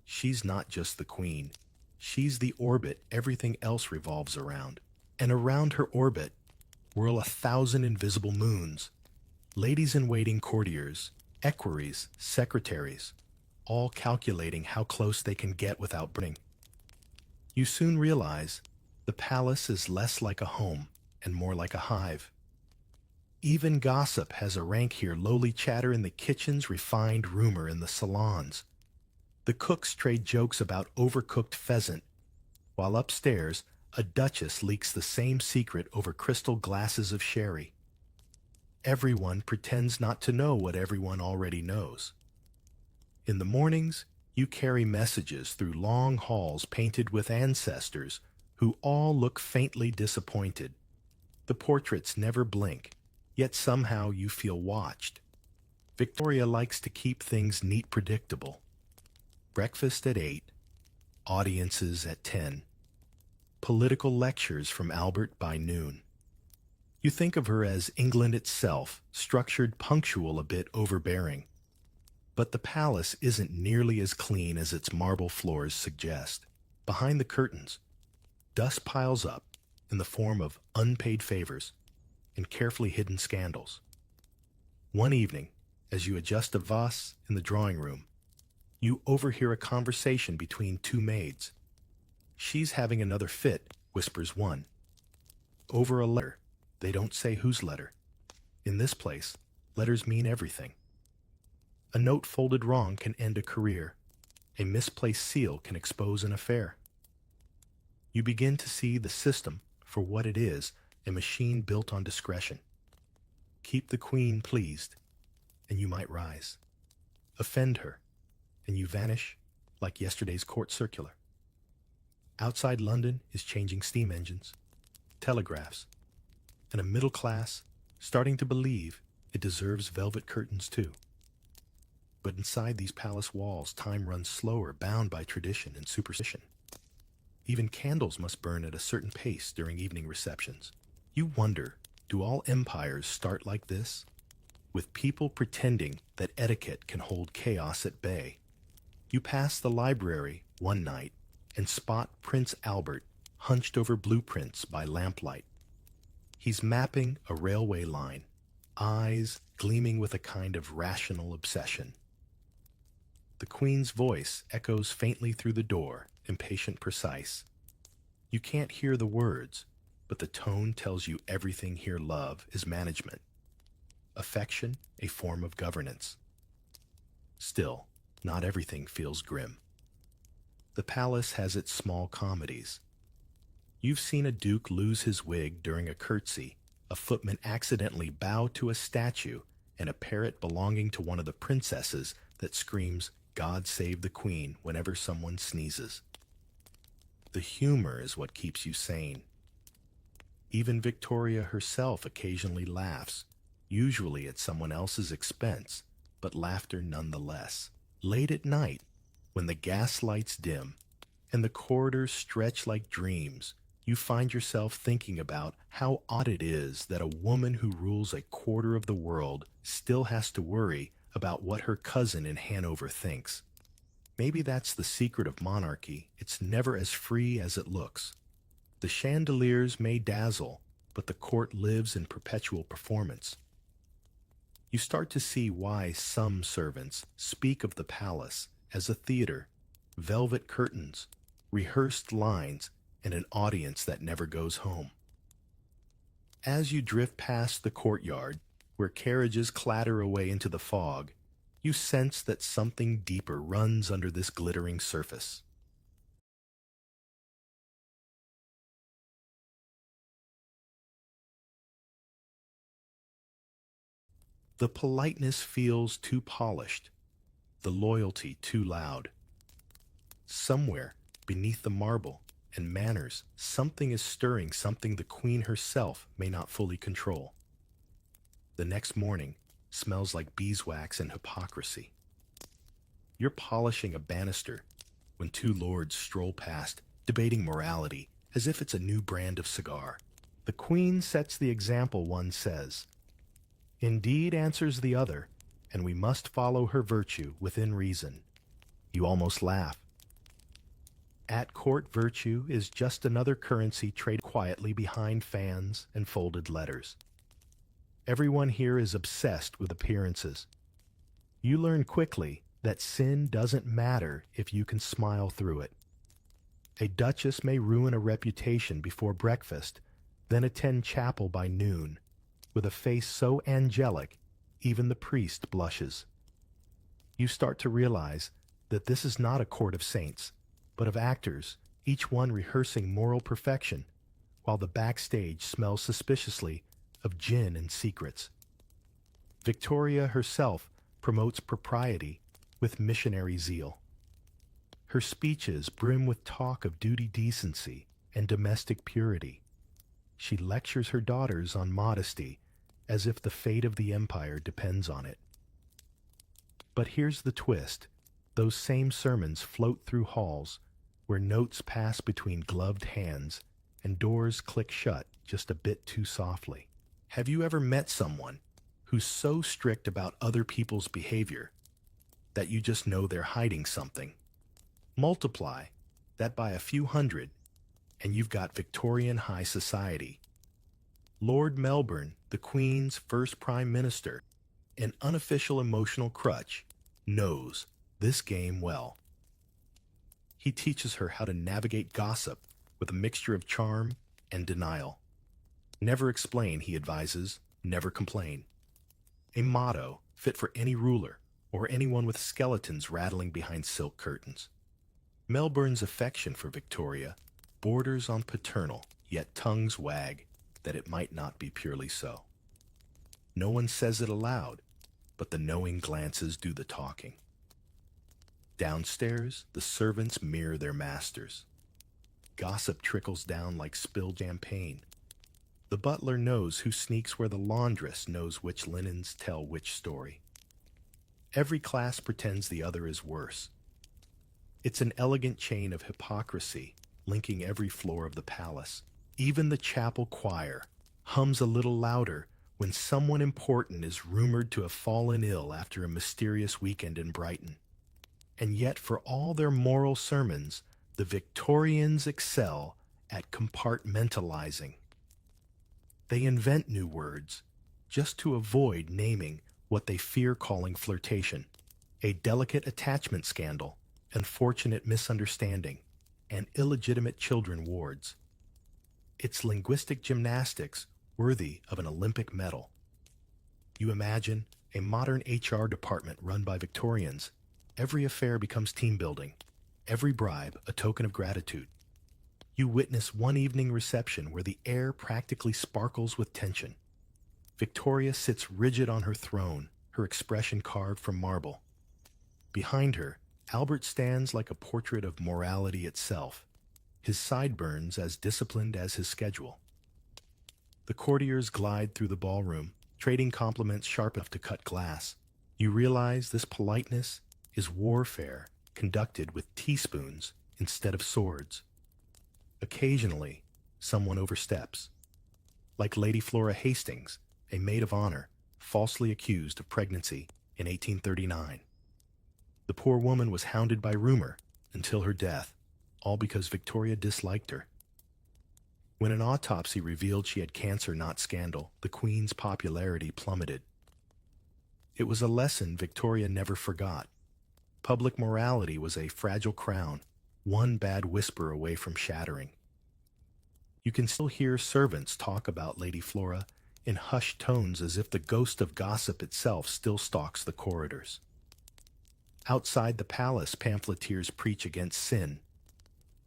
She's not just the queen. She's the orbit everything else revolves around. And around her orbit whirl 1,000 invisible moons, ladies-in-waiting courtiers, equerries, secretaries, all calculating how close they can get without burning. You soon realize the palace is less like a home and more like a hive. Even gossip has a rank here, lowly chatter in the kitchens, refined rumor in the salons. The cooks trade jokes about overcooked pheasant, while upstairs, a duchess leaks the same secret over crystal glasses of sherry. Everyone pretends not to know what everyone already knows. In the mornings, you carry messages through long halls painted with ancestors who all look faintly disappointed. The portraits never blink, yet somehow you feel watched. Victoria likes to keep things neat, predictable. Breakfast at 8, audiences at 10, political lectures from Albert by noon. You think of her as England itself, structured, punctual, a bit overbearing. But the palace isn't nearly as clean as its marble floors suggest. Behind the curtains, dust piles up in the form of unpaid favors and carefully hidden scandals. One evening, as you adjust a vase in the drawing room, you overhear a conversation between two maids. "She's having another fit," whispers one. "Over a letter," They don't say whose letter. In this place, letters mean everything. A note folded wrong can end a career. A misplaced seal can expose an affair. You begin to see the system for what it is, a machine built on discretion. Keep the queen pleased, and you might rise. Offend her, and you vanish like yesterday's court circular. Outside London is changing steam engines, telegraphs, and a middle class starting to believe it deserves velvet curtains too. But inside these palace walls, time runs slower, bound by tradition and superstition. Even candles must burn at a certain pace during evening receptions. You wonder, do all empires start like this? With people pretending that etiquette can hold chaos at bay. You pass the library one night and spot Prince Albert hunched over blueprints by lamplight. He's mapping a railway line, eyes gleaming with a kind of rational obsession. The Queen's voice echoes faintly through the door, impatient, precise. You can't hear the words, but the tone tells you everything here. Love is management. Affection, a form of governance. Still, not everything feels grim. The palace has its small comedies. You've seen a duke lose his wig during a curtsy, a footman accidentally bow to a statue, and a parrot belonging to one of the princesses that screams, "God save the Queen," whenever someone sneezes. The humor is what keeps you sane. Even Victoria herself occasionally laughs, usually at someone else's expense, but laughter nonetheless. Late at night, when the gas lights dim and the corridors stretch like dreams, you find yourself thinking about how odd it is that a woman who rules a quarter of the world still has to worry about what her cousin in Hanover thinks. Maybe that's the secret of monarchy. It's never as free as it looks. The chandeliers may dazzle, but the court lives in perpetual performance. You start to see why some servants speak of the palace as a theater, velvet curtains, rehearsed lines, and an audience that never goes home. As you drift past the courtyard, where carriages clatter away into the fog, you sense that something deeper runs under this glittering surface. The politeness feels too polished, the loyalty too loud. Somewhere, beneath the marble and manners, something is stirring, something the Queen herself may not fully control. The next morning smells like beeswax and hypocrisy. You're polishing a banister when two lords stroll past, debating morality as if it's a new brand of cigar. The Queen sets the example, one says. Indeed, answers the other, and we must follow her virtue within reason. You almost laugh. At court, virtue is just another currency traded quietly behind fans and folded letters. Everyone here is obsessed with appearances. You learn quickly that sin doesn't matter if you can smile through it. A duchess may ruin a reputation before breakfast, then attend chapel by noon, with a face so angelic even the priest blushes. You start to realize that this is not a court of saints, but of actors, each one rehearsing moral perfection, while the backstage smells suspiciously of gin and secrets. Victoria herself promotes propriety with missionary zeal. Her speeches brim with talk of duty, decency, and domestic purity. She lectures her daughters on modesty as if the fate of the empire depends on it. But here's the twist. Those same sermons float through halls where notes pass between gloved hands and doors click shut just a bit too softly. Have you ever met someone who's so strict about other people's behavior that you just know they're hiding something? Multiply that by a few hundred, and you've got Victorian high society. Lord Melbourne, the Queen's first Prime Minister, an unofficial emotional crutch, knows this game well. He teaches her how to navigate gossip with a mixture of charm and denial. Never explain, he advises, never complain. A motto fit for any ruler or anyone with skeletons rattling behind silk curtains. Melbourne's affection for Victoria borders on paternal, yet tongues wag that it might not be purely so. No one says it aloud, but the knowing glances do the talking. Downstairs, the servants mirror their masters. Gossip trickles down like spilled champagne. The butler knows who sneaks where the laundress knows which linens tell which story. Every class pretends the other is worse. It's an elegant chain of hypocrisy linking every floor of the palace. Even the chapel choir hums a little louder when someone important is rumored to have fallen ill after a mysterious weekend in Brighton. And yet, for all their moral sermons, the Victorians excel at compartmentalizing. They invent new words just to avoid naming what they fear calling flirtation, a delicate attachment scandal, unfortunate misunderstanding, and illegitimate children wards. It's linguistic gymnastics worthy of an Olympic medal. You imagine a modern HR department run by Victorians. Every affair becomes team building, every bribe a token of gratitude. You witness one evening reception where the air practically sparkles with tension. Victoria sits rigid on her throne, her expression carved from marble. Behind her, Albert stands like a portrait of morality itself, his sideburns as disciplined as his schedule. The courtiers glide through the ballroom, trading compliments sharp enough to cut glass. You realize this politeness is warfare conducted with teaspoons instead of swords. Occasionally, someone oversteps. Like Lady Flora Hastings, a maid of honor, falsely accused of pregnancy in 1839. The poor woman was hounded by rumor until her death, all because Victoria disliked her. When an autopsy revealed she had cancer, not scandal, the Queen's popularity plummeted. It was a lesson Victoria never forgot. Public morality was a fragile crown, one bad whisper away from shattering. You can still hear servants talk about Lady Flora in hushed tones as if the ghost of gossip itself still stalks the corridors. Outside the palace, pamphleteers preach against sin,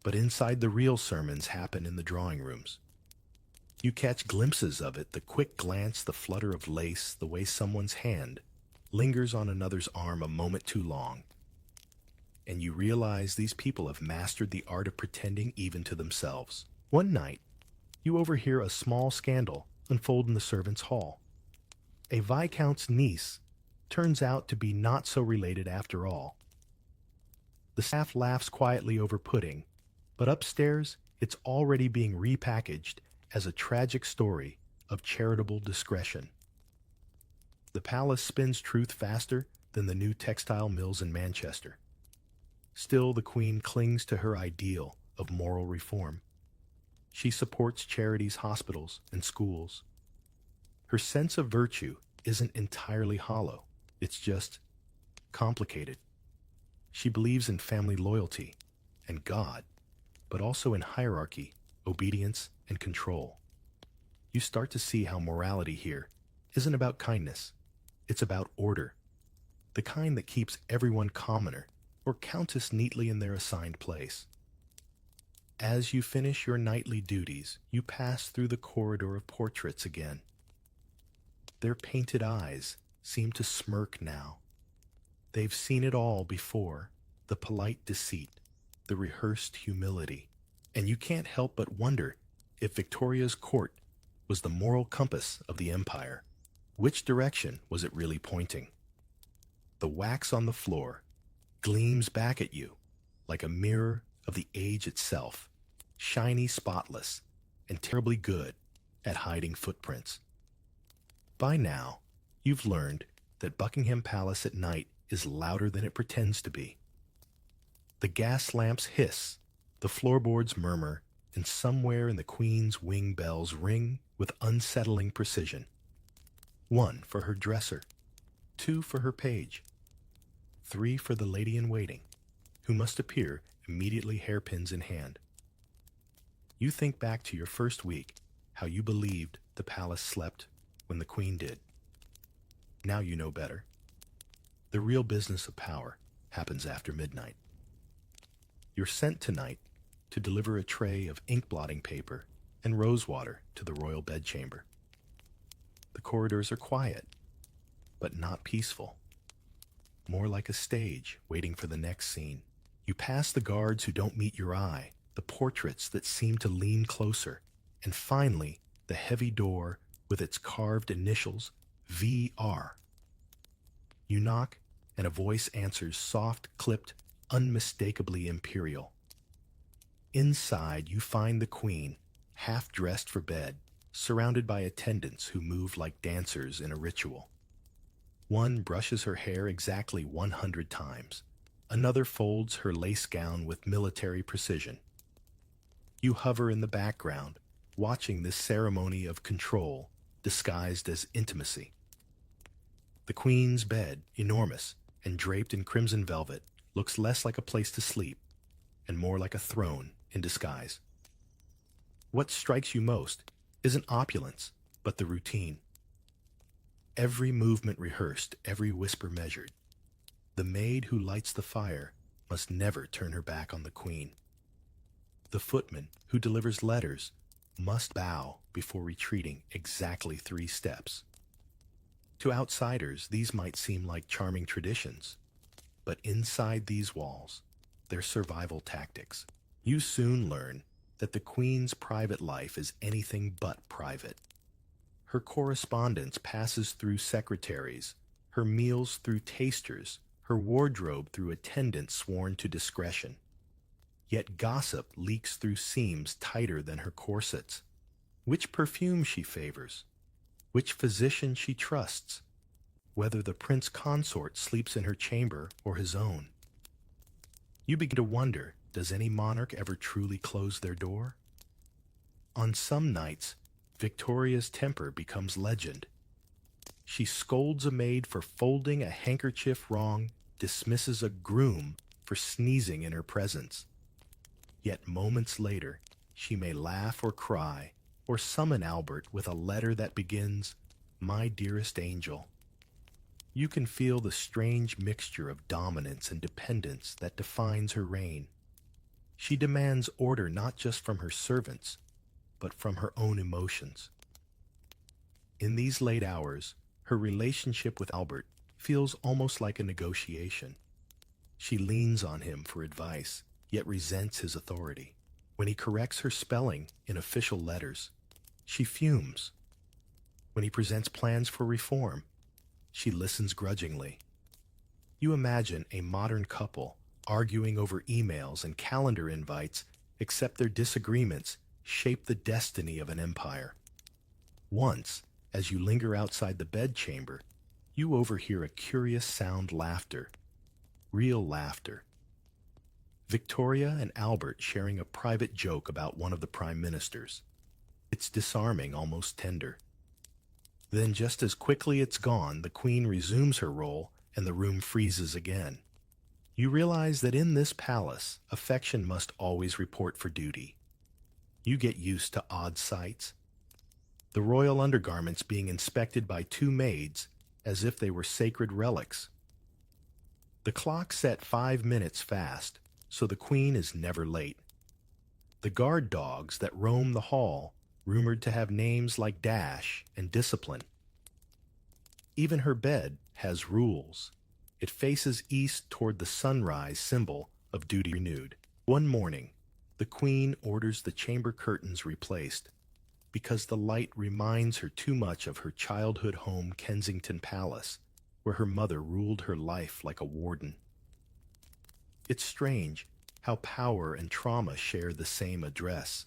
but inside the real sermons happen in the drawing rooms. You catch glimpses of it, the quick glance, the flutter of lace, the way someone's hand lingers on another's arm a moment too long. And you realize these people have mastered the art of pretending even to themselves. One night, you overhear a small scandal unfold in the servants' hall. A viscount's niece turns out to be not so related after all. The staff laughs quietly over pudding, but upstairs it's already being repackaged as a tragic story of charitable discretion. The palace spins truth faster than the new textile mills in Manchester. Still, the Queen clings to her ideal of moral reform. She supports charities, hospitals, and schools. Her sense of virtue isn't entirely hollow. It's just complicated. She believes in family loyalty and God, but also in hierarchy, obedience, and control. You start to see how morality here isn't about kindness. It's about order, the kind that keeps everyone commoner or countess neatly in their assigned place. As you finish your nightly duties, you pass through the corridor of portraits again. Their painted eyes seem to smirk now. They've seen it all before, the polite deceit, the rehearsed humility, and you can't help but wonder if Victoria's court was the moral compass of the empire. Which direction was it really pointing? The wax on the floor gleams back at you like a mirror of the age itself, shiny, spotless, and terribly good at hiding footprints. By now, you've learned that Buckingham Palace at night is louder than it pretends to be. The gas lamps hiss, the floorboards murmur, and somewhere in the Queen's wing bells ring with unsettling precision. 1 for her dresser, 2 for her page, 3 for the lady-in-waiting, who must appear immediately, hairpins in hand. You think back to your first week, how you believed the palace slept when the queen did. Now you know better. The real business of power happens after midnight. You're sent tonight to deliver a tray of ink blotting paper and rosewater to the royal bedchamber. The corridors are quiet, but not peaceful. More like a stage waiting for the next scene. You pass the guards who don't meet your eye, the portraits that seem to lean closer, and finally, the heavy door with its carved initials, VR. You knock, and a voice answers, soft, clipped, unmistakably imperial. Inside, you find the queen, half dressed for bed, surrounded by attendants who move like dancers in a ritual. One brushes her hair exactly 100 times. Another folds her lace gown with military precision. You hover in the background, watching this ceremony of control disguised as intimacy. The queen's bed, enormous and draped in crimson velvet, looks less like a place to sleep and more like a throne in disguise. What strikes you most isn't opulence, but the routine. Every movement rehearsed, every whisper measured. The maid who lights the fire must never turn her back on the queen. The footman who delivers letters must bow before retreating exactly 3 steps. To outsiders, these might seem like charming traditions, but inside these walls, they're survival tactics. You soon learn that the queen's private life is anything but private. Her correspondence passes through secretaries, her meals through tasters, her wardrobe through attendants sworn to discretion. Yet gossip leaks through seams tighter than her corsets. Which perfume she favors, which physician she trusts, whether the prince consort sleeps in her chamber or his own. You begin to wonder, does any monarch ever truly close their door? On some nights, Victoria's temper becomes legend. She scolds a maid for folding a handkerchief wrong, dismisses a groom for sneezing in her presence. Yet moments later, she may laugh or cry, or summon Albert with a letter that begins, "My dearest angel." You can feel the strange mixture of dominance and dependence that defines her reign. She demands order not just from her servants, but from her own emotions. In these late hours, her relationship with Albert feels almost like a negotiation. She leans on him for advice, yet resents his authority. When he corrects her spelling in official letters, she fumes. When he presents plans for reform, she listens grudgingly. You imagine a modern couple arguing over emails and calendar invites, except their disagreements shape the destiny of an empire. Once, as you linger outside the bedchamber, you overhear a curious sound laughter. Real laughter. Victoria and Albert sharing a private joke about one of the prime ministers. It's disarming, almost tender. Then just as quickly it's gone, the queen resumes her role and the room freezes again. You realize that in this palace, affection must always report for duty. You get used to odd sights. The royal undergarments being inspected by 2 maids as if they were sacred relics. The clock set 5 minutes fast, so the queen is never late. The guard dogs that roam the hall, rumored to have names like Dash and Discipline. Even her bed has rules. It faces east toward the sunrise, symbol of duty renewed. One morning, the queen orders the chamber curtains replaced because the light reminds her too much of her childhood home, Kensington Palace, where her mother ruled her life like a warden. It's strange how power and trauma share the same address.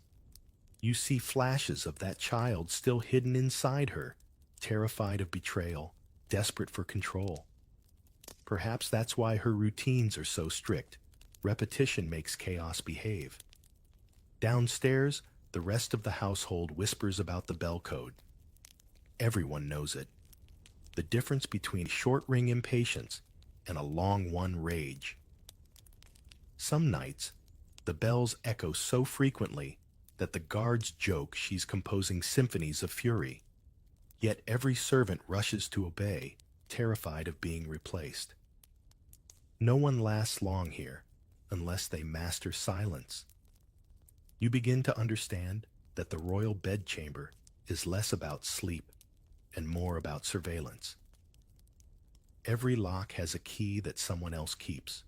You see flashes of that child still hidden inside her, terrified of betrayal, desperate for control. Perhaps that's why her routines are so strict. Repetition makes chaos behave. Downstairs, the rest of the household whispers about the bell code. Everyone knows it. The difference between short ring impatience and a long one rage. Some nights, the bells echo so frequently that the guards joke she's composing symphonies of fury. Yet every servant rushes to obey, terrified of being replaced. No one lasts long here, unless they master silence. You begin to understand that the royal bedchamber is less about sleep and more about surveillance. Every lock has a key that someone else keeps.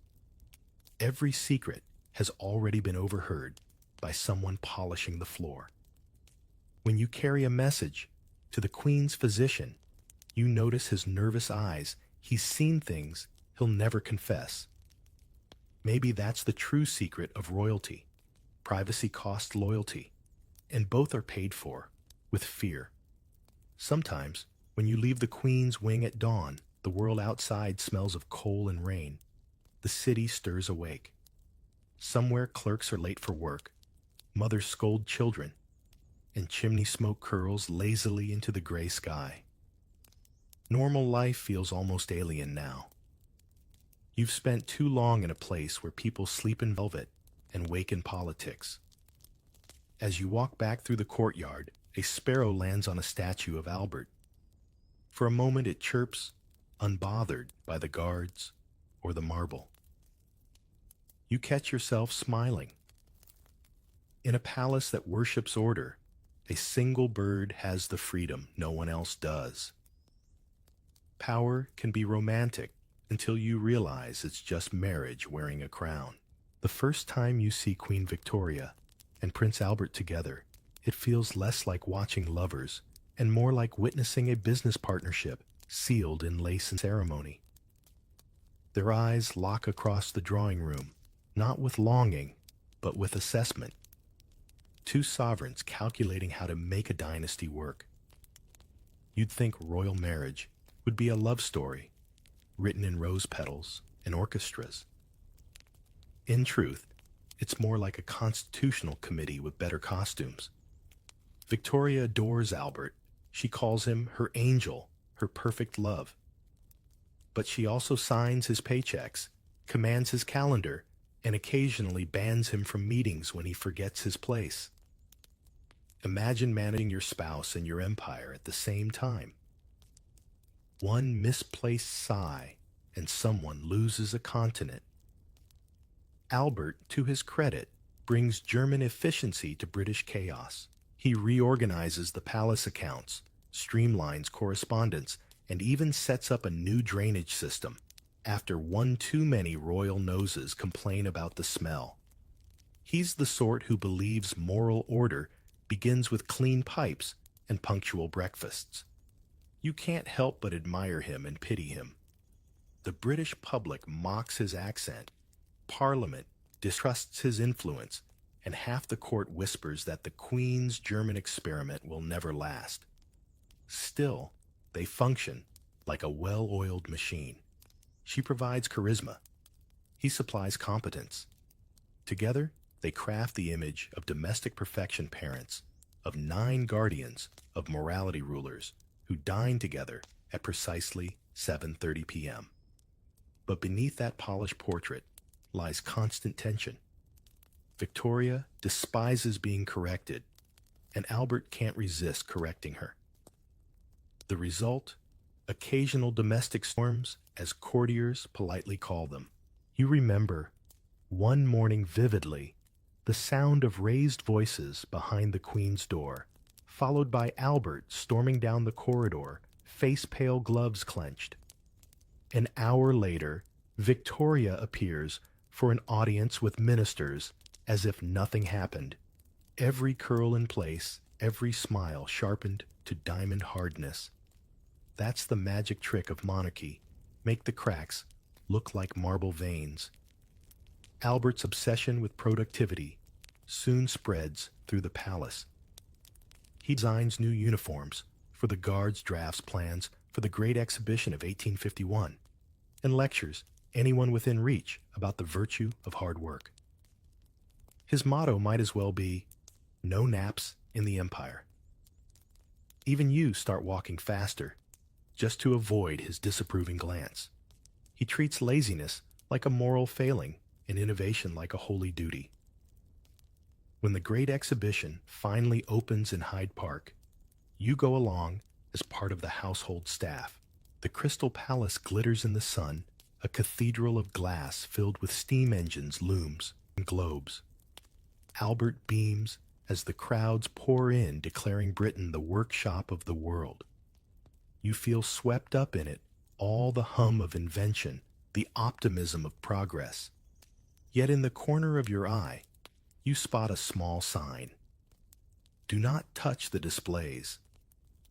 Every secret has already been overheard by someone polishing the floor. When you carry a message to the Queen's physician, you notice his nervous eyes. He's seen things he'll never confess. Maybe that's the true secret of royalty. Privacy costs loyalty, and both are paid for with fear. Sometimes, when you leave the Queen's wing at dawn, the world outside smells of coal and rain. The city stirs awake. Somewhere clerks are late for work, mothers scold children, and chimney smoke curls lazily into the gray sky. Normal life feels almost alien now. You've spent too long in a place where people sleep in velvet and wake in politics. As you walk back through the courtyard, a sparrow lands on a statue of Albert. For a moment it chirps, unbothered by the guards or the marble. You catch yourself smiling. In a palace that worships order, a single bird has the freedom no one else does. Power can be romantic until you realize it's just marriage wearing a crown. The first time you see Queen Victoria and Prince Albert together, it feels less like watching lovers and more like witnessing a business partnership sealed in lace and ceremony. Their eyes lock across the drawing room, not with longing, but with assessment. Two sovereigns calculating how to make a dynasty work. You'd think royal marriage would be a love story, written in rose petals and orchestras. In truth, it's more like a constitutional committee with better costumes. Victoria adores Albert. She calls him her angel, her perfect love. But she also signs his paychecks, commands his calendar, and occasionally bans him from meetings when he forgets his place. Imagine managing your spouse and your empire at the same time. One misplaced sigh, and someone loses a continent. Albert, to his credit, brings German efficiency to British chaos. He reorganizes the palace accounts, streamlines correspondence, and even sets up a new drainage system after one too many royal noses complain about the smell. He's the sort who believes moral order begins with clean pipes and punctual breakfasts. You can't help but admire him and pity him. The British public mocks his accent. Parliament distrusts his influence, and half the court whispers that the Queen's German experiment will never last. Still, they function like a well-oiled machine. She provides charisma. He supplies competence. Together, they craft the image of domestic perfection parents, of 9 guardians, of morality rulers, who dine together at precisely 7:30 p.m. But beneath that polished portrait lies constant tension. Victoria despises being corrected, and Albert can't resist correcting her. The result? Occasional domestic storms, as courtiers politely call them. You remember, one morning vividly, the sound of raised voices behind the Queen's door, followed by Albert storming down the corridor, face-pale, gloves clenched. An hour later, Victoria appears for an audience with ministers as if nothing happened. Every curl in place, every smile sharpened to diamond hardness. That's the magic trick of monarchy. Make the cracks look like marble veins. Albert's obsession with productivity soon spreads through the palace. He designs new uniforms for the guards' drafts plans for the Great Exhibition of 1851 and lectures anyone within reach about the virtue of hard work. His motto might as well be, "No naps in the Empire." Even you start walking faster, just to avoid his disapproving glance. He treats laziness like a moral failing and innovation like a holy duty. When the great exhibition finally opens in Hyde Park, you go along as part of the household staff. The Crystal Palace glitters in the sun, a cathedral of glass filled with steam engines looms and globes. Albert beams as the crowds pour in, declaring Britain the workshop of the world. You feel swept up in it, all the hum of invention, the optimism of progress. Yet in the corner of your eye, you spot a small sign. Do not touch the displays.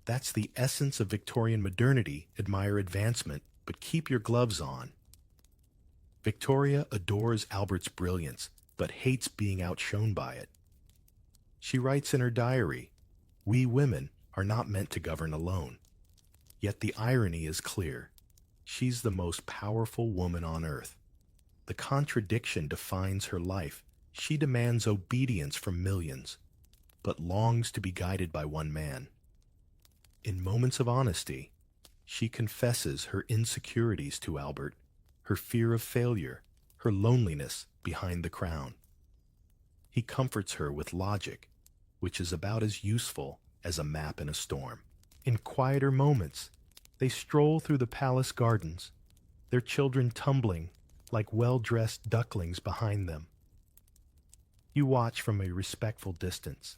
That's the essence of Victorian modernity. Admire advancement, but keep your gloves on. Victoria adores Albert's brilliance, but hates being outshone by it. She writes in her diary, "We women are not meant to govern alone." Yet the irony is clear. She's the most powerful woman on earth. The contradiction defines her life. She demands obedience from millions, but longs to be guided by one man. In moments of honesty, she confesses her insecurities to Albert, her fear of failure, her loneliness behind the crown. He comforts her with logic, which is about as useful as a map in a storm. In quieter moments, they stroll through the palace gardens, their children tumbling like well-dressed ducklings behind them. You watch from a respectful distance.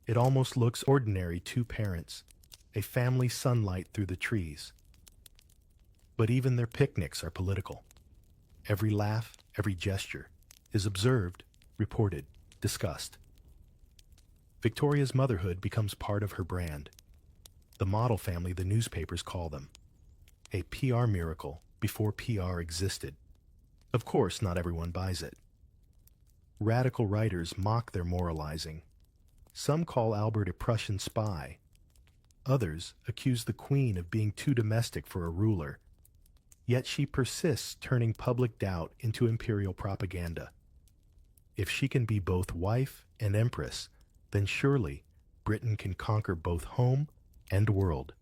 It almost looks ordinary, two parents, a family sunlight through the trees. But even their picnics are political. Every laugh, every gesture is observed, reported, discussed. Victoria's motherhood becomes part of her brand. The model family the newspapers call them. A PR miracle before PR existed. Of course, not everyone buys it. Radical writers mock their moralizing. Some call Albert a Prussian spy. Others accuse the Queen of being too domestic for a ruler. Yet she persists, turning public doubt into imperial propaganda. If she can be both wife and empress, then surely Britain can conquer both home and world.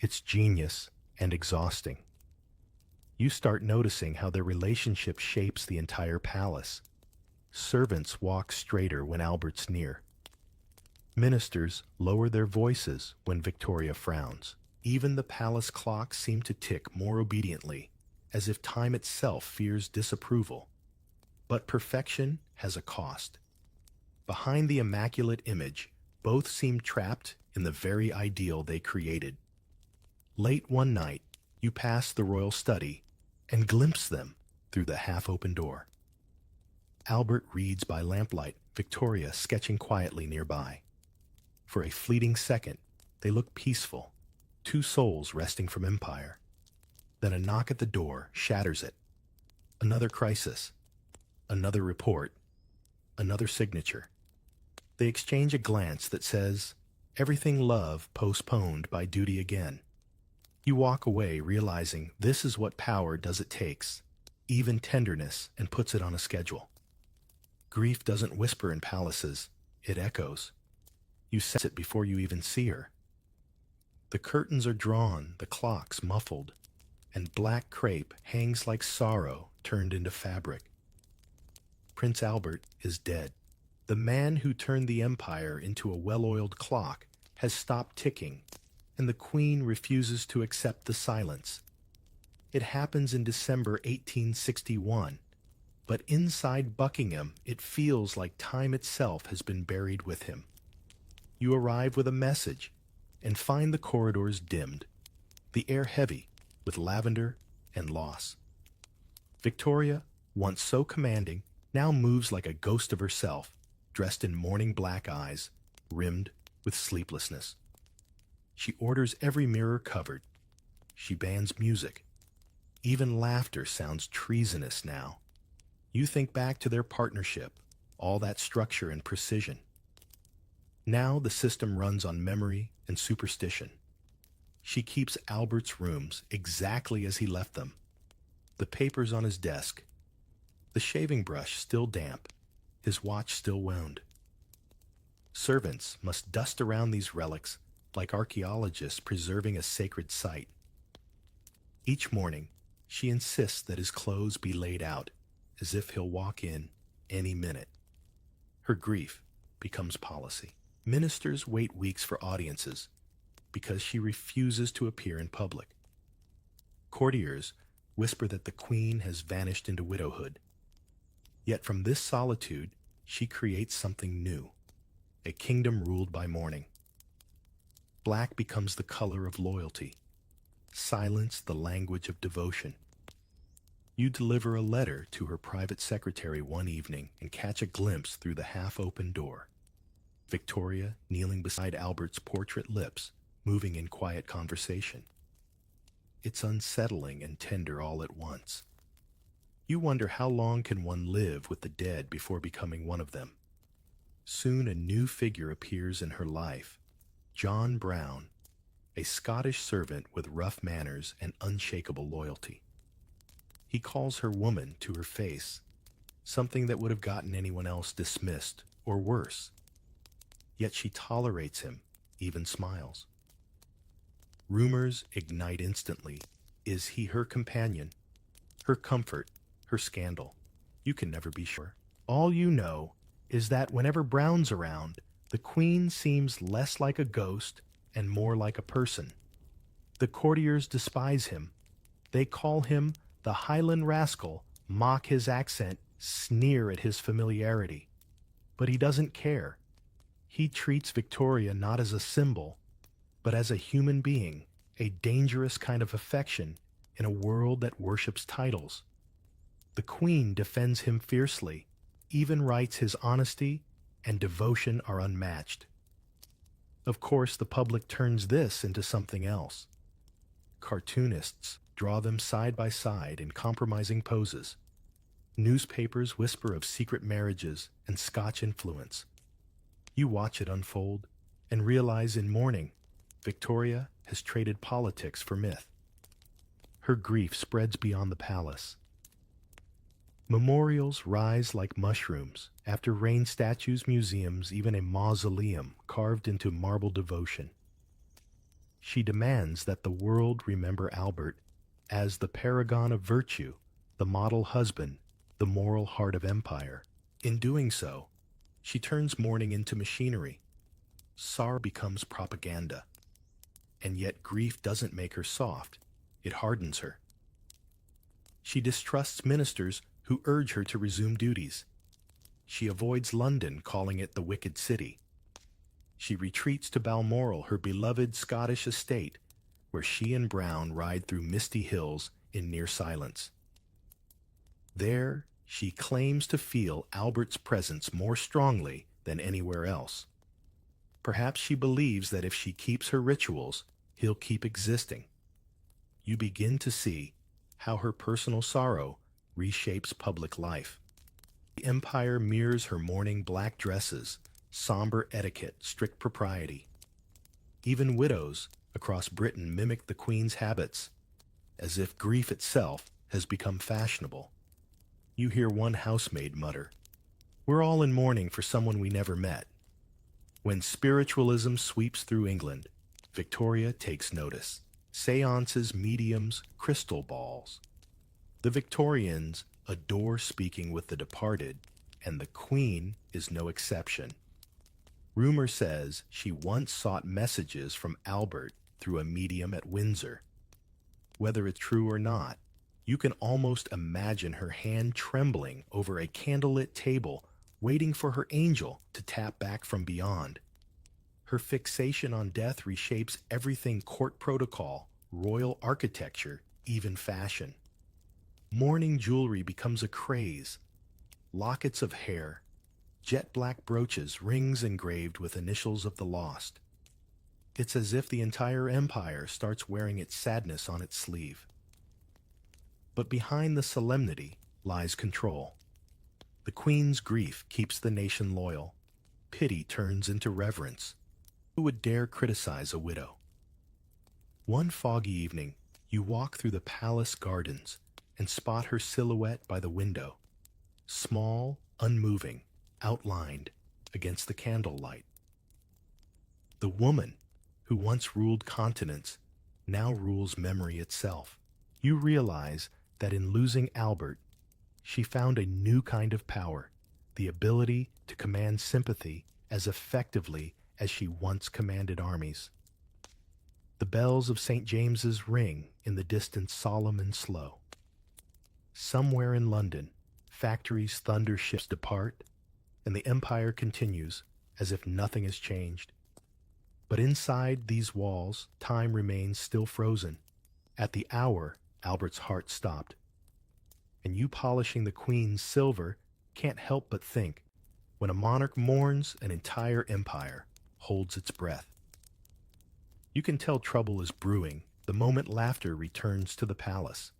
It's genius and exhausting. You start noticing how their relationship shapes the entire palace. Servants walk straighter when Albert's near. Ministers lower their voices when Victoria frowns. Even the palace clocks seem to tick more obediently, as if time itself fears disapproval. But perfection has a cost. Behind the immaculate image, both seem trapped in the very ideal they created. Late one night, you pass the royal study and glimpse them through the half-open door. Albert reads by lamplight, Victoria sketching quietly nearby. For a fleeting second, they look peaceful, two souls resting from empire. Then a knock at the door shatters it. Another crisis, another report, another signature. They exchange a glance that says, "Everything love postponed by duty again." You walk away realizing this is what power does. It takes, even tenderness, and puts it on a schedule. Grief doesn't whisper in palaces, it echoes. You sense it before you even see her. The curtains are drawn, the clocks muffled, and black crepe hangs like sorrow turned into fabric. Prince Albert is dead. The man who turned the empire into a well-oiled clock has stopped ticking, and the Queen refuses to accept the silence. It happens in December 1861, but inside Buckingham it feels like time itself has been buried with him. You arrive with a message and find the corridors dimmed, the air heavy with lavender and loss. Victoria, once so commanding, now moves like a ghost of herself, dressed in mourning black eyes, rimmed with sleeplessness. She orders every mirror covered. She bans music. Even laughter sounds treasonous now. You think back to their partnership, all that structure and precision. Now the system runs on memory and superstition. She keeps Albert's rooms exactly as he left them. The papers on his desk, the shaving brush still damp, his watch still wound. Servants must dust around these relics like archaeologists preserving a sacred site. Each morning, she insists that his clothes be laid out, as if he'll walk in any minute. Her grief becomes policy. Ministers wait weeks for audiences because she refuses to appear in public. Courtiers whisper that the queen has vanished into widowhood. Yet from this solitude, she creates something new, a kingdom ruled by mourning. Black becomes the color of loyalty, silence the language of devotion. You deliver a letter to her private secretary one evening and catch a glimpse through the half-open door. Victoria kneeling beside Albert's portrait lips, moving in quiet conversation. It's unsettling and tender all at once. You wonder how long can one live with the dead before becoming one of them. Soon a new figure appears in her life, John Brown, a Scottish servant with rough manners and unshakable loyalty. He calls her woman to her face, something that would have gotten anyone else dismissed or worse. Yet she tolerates him, even smiles. Rumors ignite instantly. Is he her companion? Her comfort? Her scandal? You can never be sure. All you know is that whenever Brown's around, the queen seems less like a ghost and more like a person. The courtiers despise him. They call him the Highland rascal, mock his accent, sneer at his familiarity. But he doesn't care. He treats Victoria not as a symbol, but as a human being, a dangerous kind of affection in a world that worships titles. The queen defends him fiercely, even writes his honesty and devotion are unmatched. Of course, the public turns this into something else. Cartoonists draw them side by side in compromising poses. Newspapers whisper of secret marriages and Scotch influence. You watch it unfold and realize in mourning, Victoria has traded politics for myth. Her grief spreads beyond the palace. Memorials rise like mushrooms after rain statues, museums, even a mausoleum carved into marble devotion. She demands that the world remember Albert as the paragon of virtue, the model husband, the moral heart of empire. In doing so, she turns mourning into machinery. Sorrow becomes propaganda. And yet grief doesn't make her soft, it hardens her. She distrusts ministers who urge her to resume duties. She avoids London, calling it the wicked city. She retreats to Balmoral, her beloved Scottish estate, where she and Brown ride through misty hills in near silence. There, she claims to feel Albert's presence more strongly than anywhere else. Perhaps she believes that if she keeps her rituals, he'll keep existing. You begin to see how her personal sorrow reshapes public life. The empire mirrors her mourning black dresses, somber etiquette, strict propriety. Even widows across Britain mimic the queen's habits, as if grief itself has become fashionable. You hear one housemaid mutter, "We're all in mourning for someone we never met." When spiritualism sweeps through England, Victoria takes notice. Seances, mediums, crystal balls. The Victorians adore speaking with the departed, and the Queen is no exception. Rumor says she once sought messages from Albert through a medium at Windsor. Whether it's true or not, you can almost imagine her hand trembling over a candlelit table, waiting for her angel to tap back from beyond. Her fixation on death reshapes everything: court protocol, royal architecture, even fashion. Mourning jewelry becomes a craze. Lockets of hair, jet black brooches, rings engraved with initials of the lost. It's as if the entire empire starts wearing its sadness on its sleeve. But behind the solemnity lies control. The queen's grief keeps the nation loyal. Pity turns into reverence. Who would dare criticize a widow? One foggy evening, you walk through the palace gardens and spot her silhouette by the window, small, unmoving, outlined against the candlelight. The woman who once ruled continents now rules memory itself. You realize that in losing Albert, she found a new kind of power, the ability to command sympathy as effectively as she once commanded armies. The bells of St. James's ring in the distance solemn and slow. Somewhere in London, factories' thunder ships depart, and the empire continues as if nothing has changed. But inside these walls, time remains still frozen. At the hour, Albert's heart stopped. And you polishing the Queen's silver can't help but think, when a monarch mourns, an entire empire holds its breath. You can tell trouble is brewing the moment laughter returns to the palace.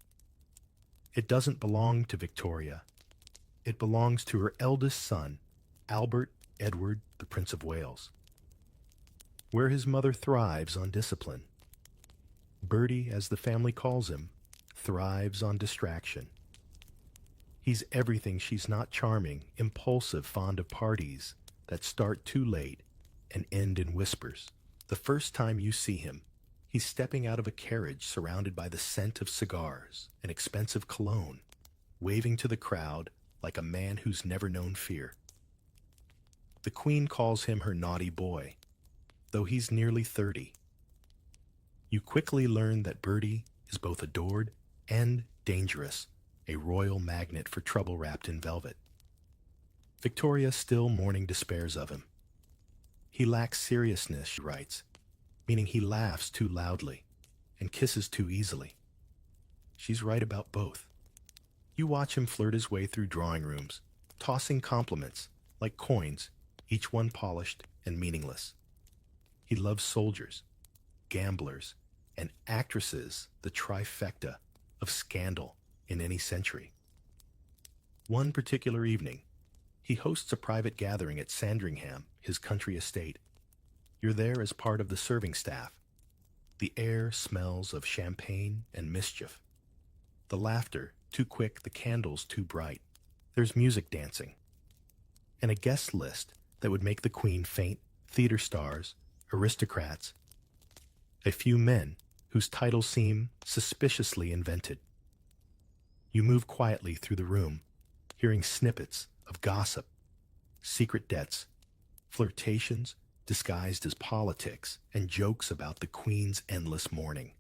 It doesn't belong to Victoria. It belongs to her eldest son, Albert Edward, the Prince of Wales. Where his mother thrives on discipline, Bertie, as the family calls him, thrives on distraction. He's everything she's not: charming, impulsive, fond of parties that start too late and end in whispers. The first time you see him, he's stepping out of a carriage surrounded by the scent of cigars and expensive cologne, waving to the crowd like a man who's never known fear. The Queen calls him her naughty boy, though he's nearly 30. You quickly learn that Bertie is both adored and dangerous, a royal magnet for trouble wrapped in velvet. Victoria, still mourning, despairs of him. He lacks seriousness, she writes, meaning he laughs too loudly and kisses too easily. She's right about both. You watch him flirt his way through drawing rooms, tossing compliments like coins, each one polished and meaningless. He loves soldiers, gamblers, and actresses, the trifecta of scandal in any century. One particular evening, he hosts a private gathering at Sandringham, his country estate. You're there as part of the serving staff. The air smells of champagne and mischief. The laughter too quick, the candles too bright. There's music, dancing, and a guest list that would make the Queen faint: theater stars, aristocrats, a few men whose titles seem suspiciously invented. You move quietly through the room, hearing snippets of gossip, secret debts, flirtations disguised as politics, and jokes about the Queen's endless mourning.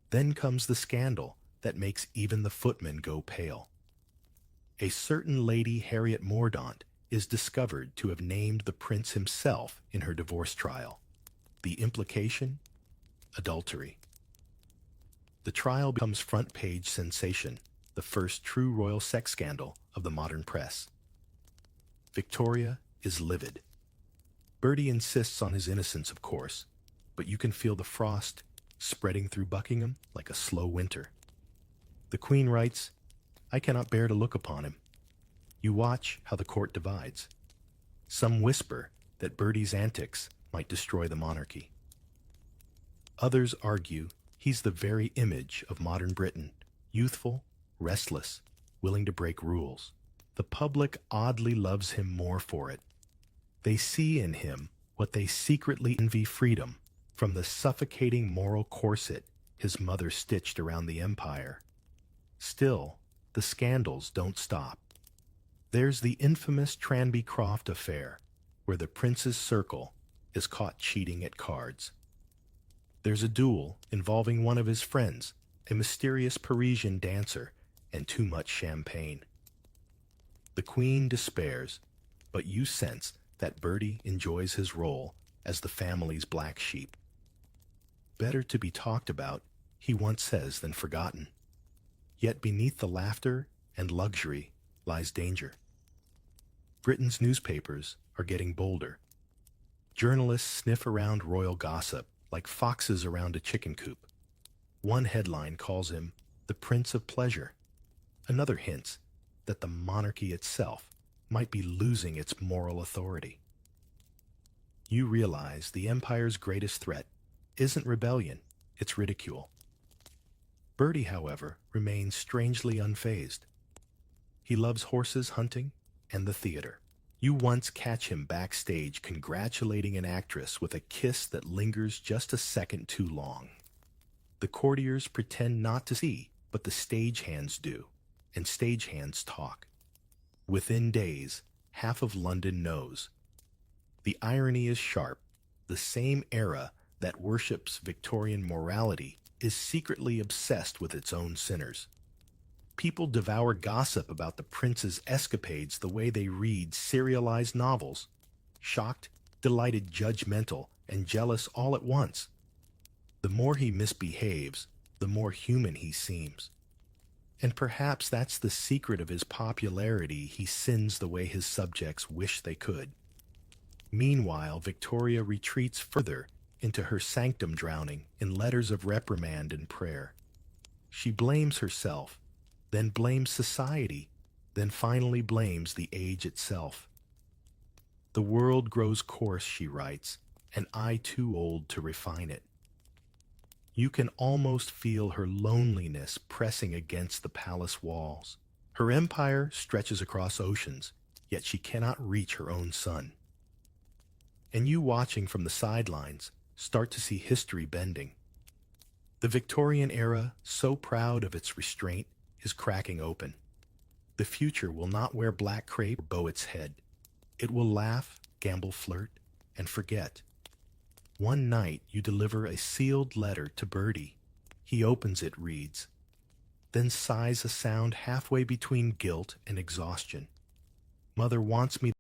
Then comes the scandal that makes even the footmen go pale. A certain Lady Harriet Mordaunt is discovered to have named the prince himself in her divorce trial. The implication? Adultery. The trial becomes front-page sensation, the first true royal sex scandal of the modern press. Victoria is livid. Bertie insists on his innocence, of course, but you can feel the frost spreading through Buckingham like a slow winter. The Queen writes, "I cannot bear to look upon him." You watch how the court divides. Some whisper that Bertie's antics might destroy the monarchy. Others argue he's the very image of modern Britain, youthful, restless, willing to break rules. The public oddly loves him more for it. They see in him what they secretly envy: freedom from the suffocating moral corset his mother stitched around the empire. Still, the scandals don't stop. There's the infamous Tranby Croft affair, where the prince's circle is caught cheating at cards. There's a duel involving one of his friends, a mysterious Parisian dancer, and too much champagne. The Queen despairs, but you sense that Bertie enjoys his role as the family's black sheep. Better to be talked about, he once says, than forgotten. Yet beneath the laughter and luxury lies danger. Britain's newspapers are getting bolder. Journalists sniff around royal gossip like foxes around a chicken coop. One headline calls him the Prince of Pleasure. Another hints that the monarchy itself might be losing its moral authority. You realize the empire's greatest threat isn't rebellion, it's ridicule. Bertie, however, remains strangely unfazed. He loves horses, hunting, and the theater. You once catch him backstage congratulating an actress with a kiss that lingers just a second too long. The courtiers pretend not to see, but the stagehands do, and stagehands talk. Within days, half of London knows. The irony is sharp. The same era that worships Victorian morality is secretly obsessed with its own sinners. People devour gossip about the prince's escapades the way they read serialized novels, shocked, delighted, judgmental, and jealous all at once. The more he misbehaves, the more human he seems. And perhaps that's the secret of his popularity. He sins the way his subjects wish they could. Meanwhile, Victoria retreats further into her sanctum, drowning in letters of reprimand and prayer. She blames herself, then blames society, then finally blames the age itself. The world grows coarse, she writes, and I too old to refine it. You can almost feel her loneliness pressing against the palace walls. Her empire stretches across oceans, yet she cannot reach her own sun. And you, watching from the sidelines, start to see history bending. The Victorian era, so proud of its restraint, is cracking open. The future will not wear black crape or bow its head. It will laugh, gamble, flirt, and forget. One night you deliver a sealed letter to Bertie. He opens it, reads, then sighs a sound halfway between guilt and exhaustion. Mother wants me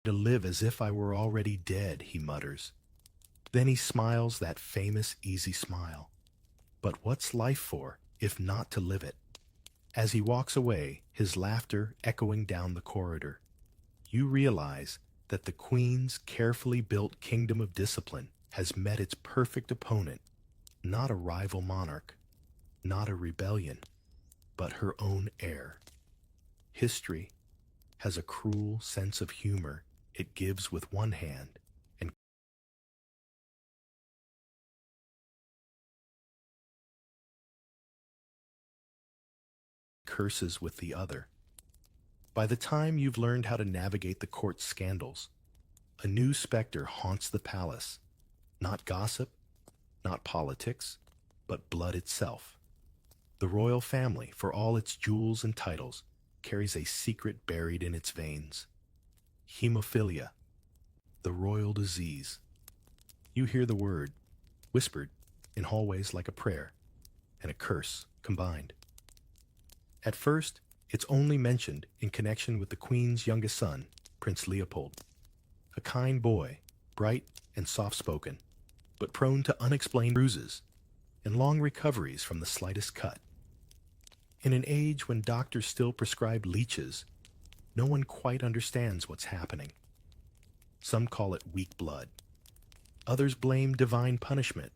to live as if I were already dead, he mutters. Then he smiles that famous, easy smile. But what's life for, if not to live it? As he walks away, his laughter echoing down the corridor, you realize that the Queen's carefully built kingdom of discipline has met its perfect opponent, not a rival monarch, not a rebellion, but her own heir. History has a cruel sense of humor. It gives with one hand and curses with the other. By the time you've learned how to navigate the court scandals, a new specter haunts the palace. Not gossip, not politics, but blood itself. The royal family, for all its jewels and titles, carries a secret buried in its veins. Hemophilia, the royal disease. You hear the word, whispered in hallways like a prayer and a curse combined. At first, it's only mentioned in connection with the Queen's youngest son, Prince Leopold. A kind boy, bright and soft-spoken, but prone to unexplained bruises and long recoveries from the slightest cut. In an age when doctors still prescribe leeches, no one quite understands what's happening. Some call it weak blood. Others blame divine punishment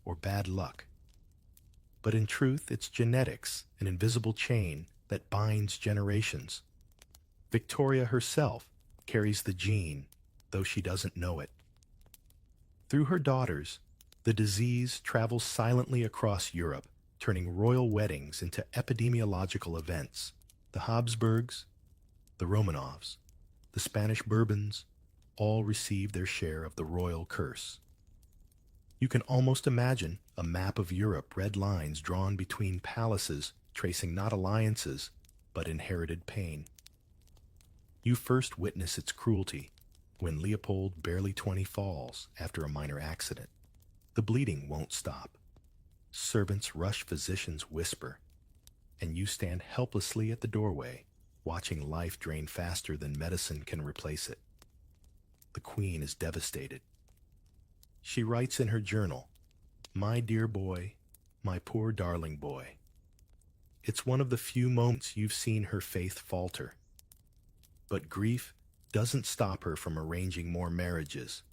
or bad luck. But in truth, it's genetics, an invisible chain that binds generations. Victoria herself carries the gene, though she doesn't know it. Through her daughters, the disease travels silently across Europe, turning royal weddings into epidemiological events. The Habsburgs, the Romanovs, the Spanish Bourbons, all receive their share of the royal curse. You can almost imagine a map of Europe, red lines drawn between palaces, tracing not alliances, but inherited pain. You first witness its cruelty when Leopold, barely 20, falls after a minor accident. The bleeding won't stop. Servants rush, physicians whisper, and you stand helplessly at the doorway, watching life drain faster than medicine can replace it. The Queen is devastated. She writes in her journal, "My dear boy, my poor darling boy." It's one of the few moments you've seen her faith falter. But grief doesn't stop her from arranging more marriages.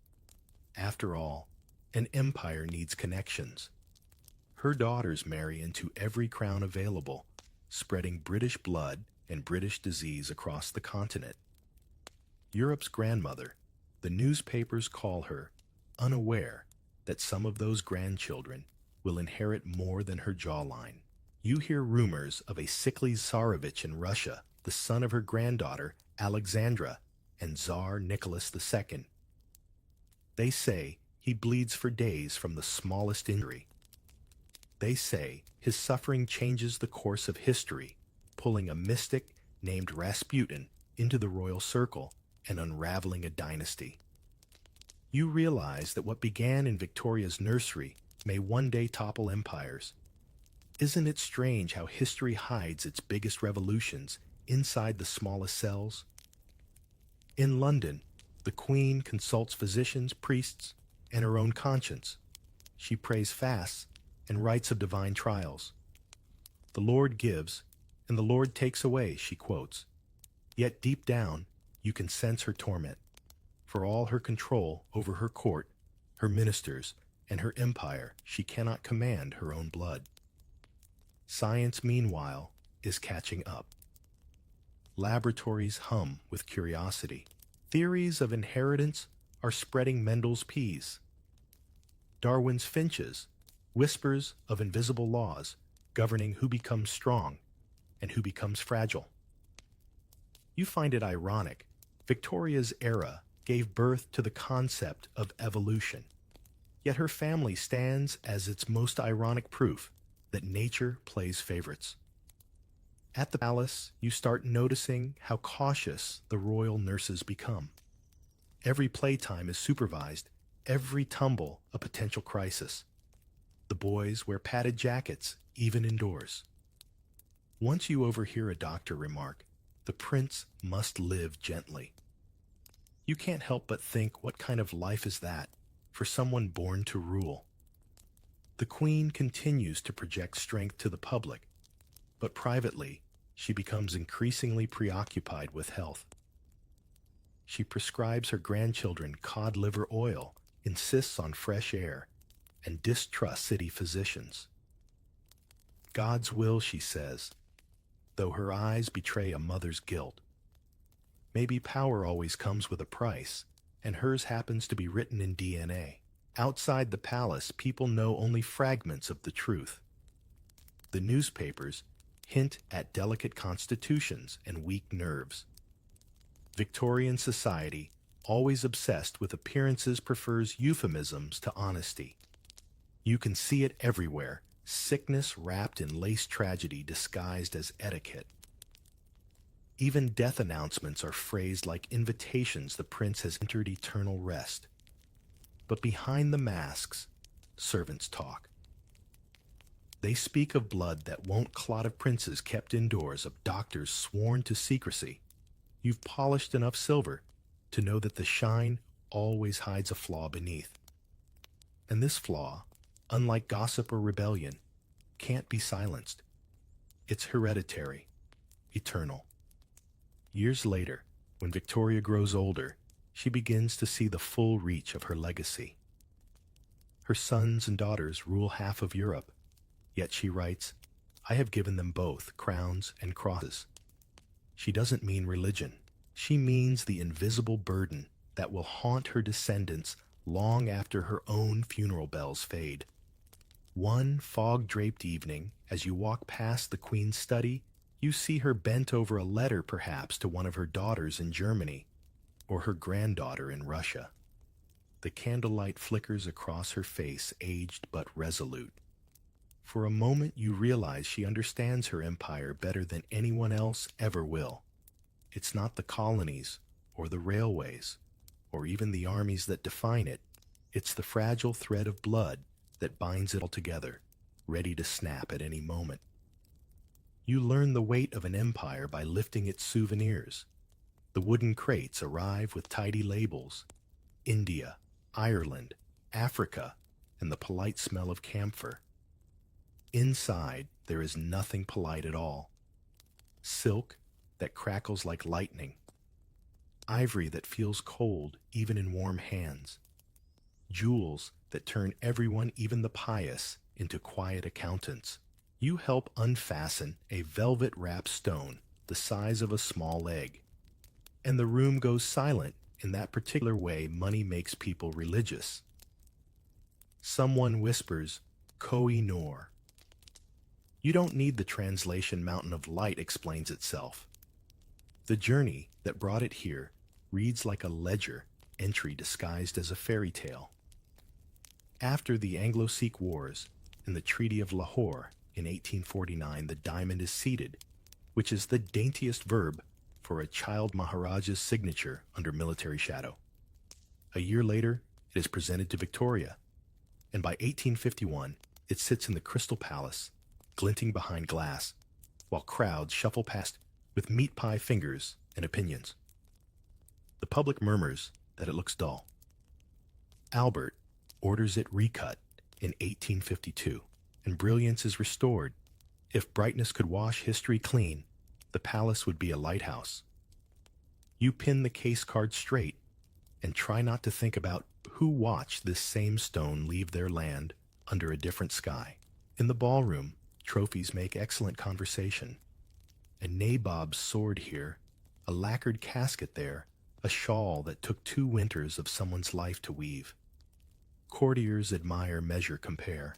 After all, an empire needs connections. Her daughters marry into every crown available, spreading British blood and British disease across the continent. Europe's grandmother, the newspapers call her, unaware that some of those grandchildren will inherit more than her jawline. You hear rumors of a sickly Tsarevich in Russia, the son of her granddaughter, Alexandra, and Tsar Nicholas II. They say he bleeds for days from the smallest injury, They say his suffering changes the course of history, pulling a mystic named Rasputin into the royal circle and unraveling a dynasty. You realize that what began in Victoria's nursery may one day topple empires. Isn't it strange how history hides its biggest revolutions inside the smallest cells? In London, the Queen consults physicians, priests, and her own conscience. She prays fasts and writes of divine trials. The Lord gives, and the Lord takes away, she quotes. Yet deep down, you can sense her torment. For all her control over her court, her ministers, and her empire, she cannot command her own blood. Science, meanwhile, is catching up. Laboratories hum with curiosity. Theories of inheritance are spreading Mendel's peas. Darwin's finches whispers of invisible laws governing who becomes strong and who becomes fragile. You find it ironic. Victoria's era gave birth to the concept of evolution, yet her family stands as its most ironic proof that nature plays favorites. At the palace, you start noticing how cautious the royal nurses become. Every playtime is supervised, every tumble a potential crisis. The boys wear padded jackets, even indoors. Once you overhear a doctor remark, "The prince must live gently." You can't help but think, what kind of life is that for someone born to rule? The Queen continues to project strength to the public, but privately, she becomes increasingly preoccupied with health. She prescribes her grandchildren cod liver oil, insists on fresh air, and distrusts city physicians. God's will, she says, though her eyes betray a mother's guilt. Maybe power always comes with a price, and hers happens to be written in DNA. Outside the palace, people know only fragments of the truth. The newspapers hint at delicate constitutions and weak nerves. Victorian society, always obsessed with appearances, prefers euphemisms to honesty. You can see it everywhere, sickness wrapped in lace tragedy disguised as etiquette. Even death announcements are phrased like invitations the prince has entered eternal rest. But behind the masks, servants talk. They speak of blood that won't clot, of princes kept indoors, of doctors sworn to secrecy. You've polished enough silver to know that the shine always hides a flaw beneath. And this flaw, unlike gossip or rebellion, can't be silenced. It's hereditary, eternal. Years later, when Victoria grows older, she begins to see the full reach of her legacy. Her sons and daughters rule half of Europe, yet she writes, "I have given them both crowns and crosses." She doesn't mean religion. She means the invisible burden that will haunt her descendants long after her own funeral bells fade. One fog-draped evening, as you walk past the Queen's study, you see her bent over a letter, perhaps to one of her daughters in Germany, or her granddaughter in Russia. The candlelight flickers across her face, aged but resolute. For a moment you realize she understands her empire better than anyone else ever will. It's not the colonies, or the railways, or even the armies that define it. It's the fragile thread of blood that binds it all together, ready to snap at any moment. You learn the weight of an empire by lifting its souvenirs. The wooden crates arrive with tidy labels: India, Ireland, Africa, and the polite smell of camphor. Inside, there is nothing polite at all. Silk that crackles like lightning. Ivory that feels cold even in warm hands. Jewels that turn everyone, even the pious, into quiet accountants. You help unfasten a velvet-wrapped stone the size of a small egg, and the room goes silent in that particular way money makes people religious. Someone whispers, "Koh-i-Noor." You don't need the translation. Mountain of Light explains itself. The journey that brought it here reads like a ledger entry disguised as a fairy tale. After the Anglo-Sikh Wars, In the Treaty of Lahore in 1849, the diamond is seated, which is the daintiest verb for a child Maharaja's signature under military shadow. A year later, it is presented to Victoria, and by 1851, it sits in the Crystal Palace, glinting behind glass, while crowds shuffle past with meat pie fingers and opinions. The public murmurs that it looks dull. Albert orders it recut in 1852, and brilliance is restored. If brightness could wash history clean, the palace would be a lighthouse. You pin the case card straight and try not to think about who watched this same stone leave their land under a different sky. In the ballroom, trophies make excellent conversation. A nabob's sword here, a lacquered casket there, a shawl that took 2 winters of someone's life to weave. Courtiers admire, measure, compare.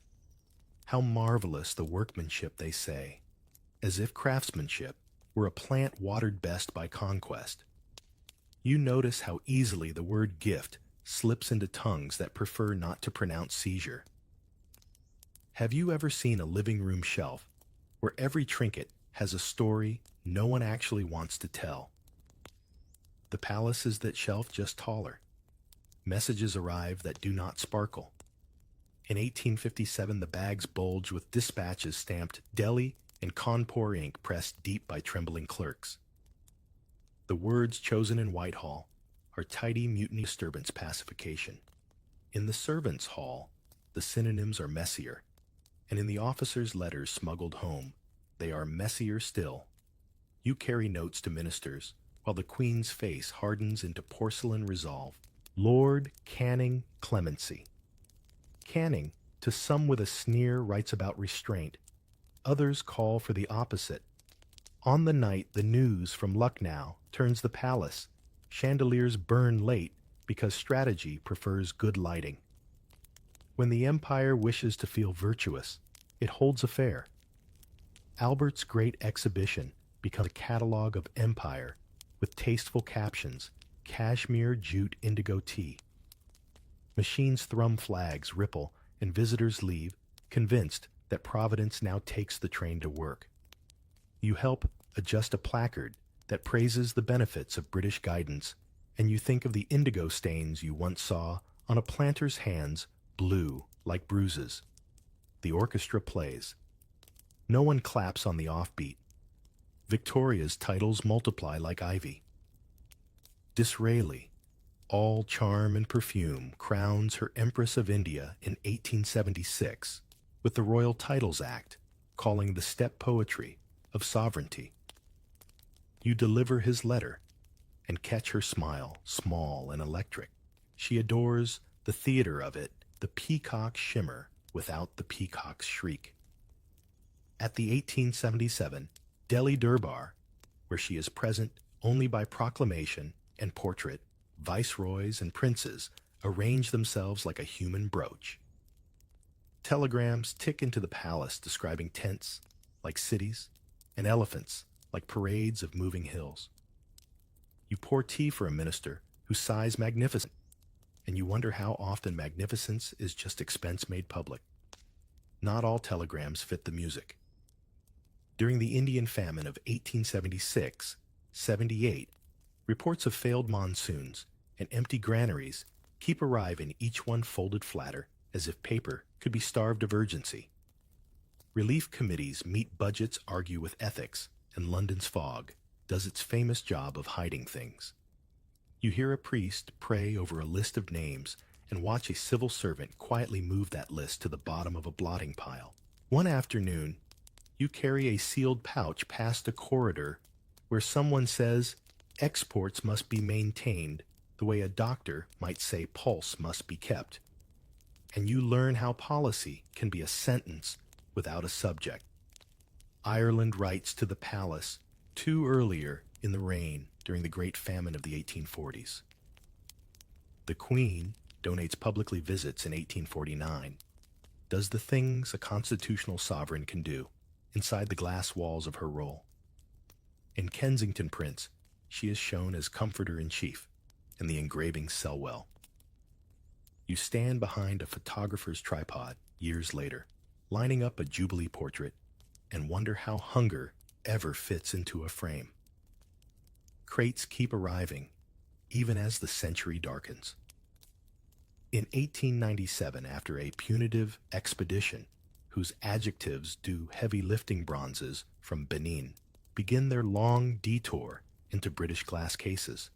How marvelous the workmanship, they say, as if craftsmanship were a plant watered best by conquest. You notice how easily the word gift slips into tongues that prefer not to pronounce seizure. Have you ever seen a living room shelf where every trinket has a story no one actually wants to tell? The palace is that shelf, just taller. Messages arrive that do not sparkle. In 1857, the bags bulge with dispatches stamped Delhi and Kanpur ink pressed deep by trembling clerks. The words chosen in Whitehall are tidy mutiny, disturbance, pacification. In the servants' hall, the synonyms are messier, and in the officers' letters smuggled home, they are messier still. You carry notes to ministers, while the Queen's face hardens into porcelain resolve. Lord Canning Clemency. Canning, to some with a sneer, writes about restraint. Others call for the opposite. On the night the news from Lucknow turns the palace, chandeliers burn late because strategy prefers good lighting. When the empire wishes to feel virtuous, it holds a fair. Albert's great exhibition becomes a catalogue of empire with tasteful captions, cashmere, jute, indigo tea. Machines thrum, flags ripple, and visitors leave, convinced that Providence now takes the train to work. You help adjust a placard that praises the benefits of British guidance, and you think of the indigo stains you once saw on a planter's hands, blue like bruises. The orchestra plays. No one claps on the offbeat. Victoria's titles multiply like ivy. Disraeli, all charm and perfume, crowns her Empress of India in 1876 with the Royal Titles Act, calling the step poetry of sovereignty. You deliver his letter and catch her smile, small and electric. She adores the theater of it, the peacock's shimmer without the peacock's shriek. At the 1877 Delhi Durbar, where she is present only by proclamation and portrait, viceroys and princes arrange themselves like a human brooch. Telegrams tick into the palace describing tents like cities and elephants like parades of moving hills. You pour tea for a minister who sighs magnificent, and you wonder how often magnificence is just expense made public. Not all telegrams fit the music. During the Indian famine of 1876-78, reports of failed monsoons and empty granaries keep arriving, each one folded flatter as if paper could be starved of urgency. Relief committees meet budgets, argue with ethics, and London's fog does its famous job of hiding things. You hear a priest pray over a list of names and watch a civil servant quietly move that list to the bottom of a blotting pile. One afternoon, you carry a sealed pouch past a corridor where someone says exports must be maintained the way a doctor might say pulse must be kept. And you learn how policy can be a sentence without a subject. Ireland writes to the palace too earlier in the reign during the Great Famine of the 1840s. The Queen donates publicly visits in 1849, does the things a constitutional sovereign can do inside the glass walls of her role. In Kensington prints, she is shown as comforter-in-chief, and the engravings sell well. You stand behind a photographer's tripod years later, lining up a Jubilee portrait, and wonder how hunger ever fits into a frame. Crates keep arriving, even as the century darkens. In 1897, after a punitive expedition, whose adjectives do heavy lifting bronzes from Benin, begin their long detour into British glass cases.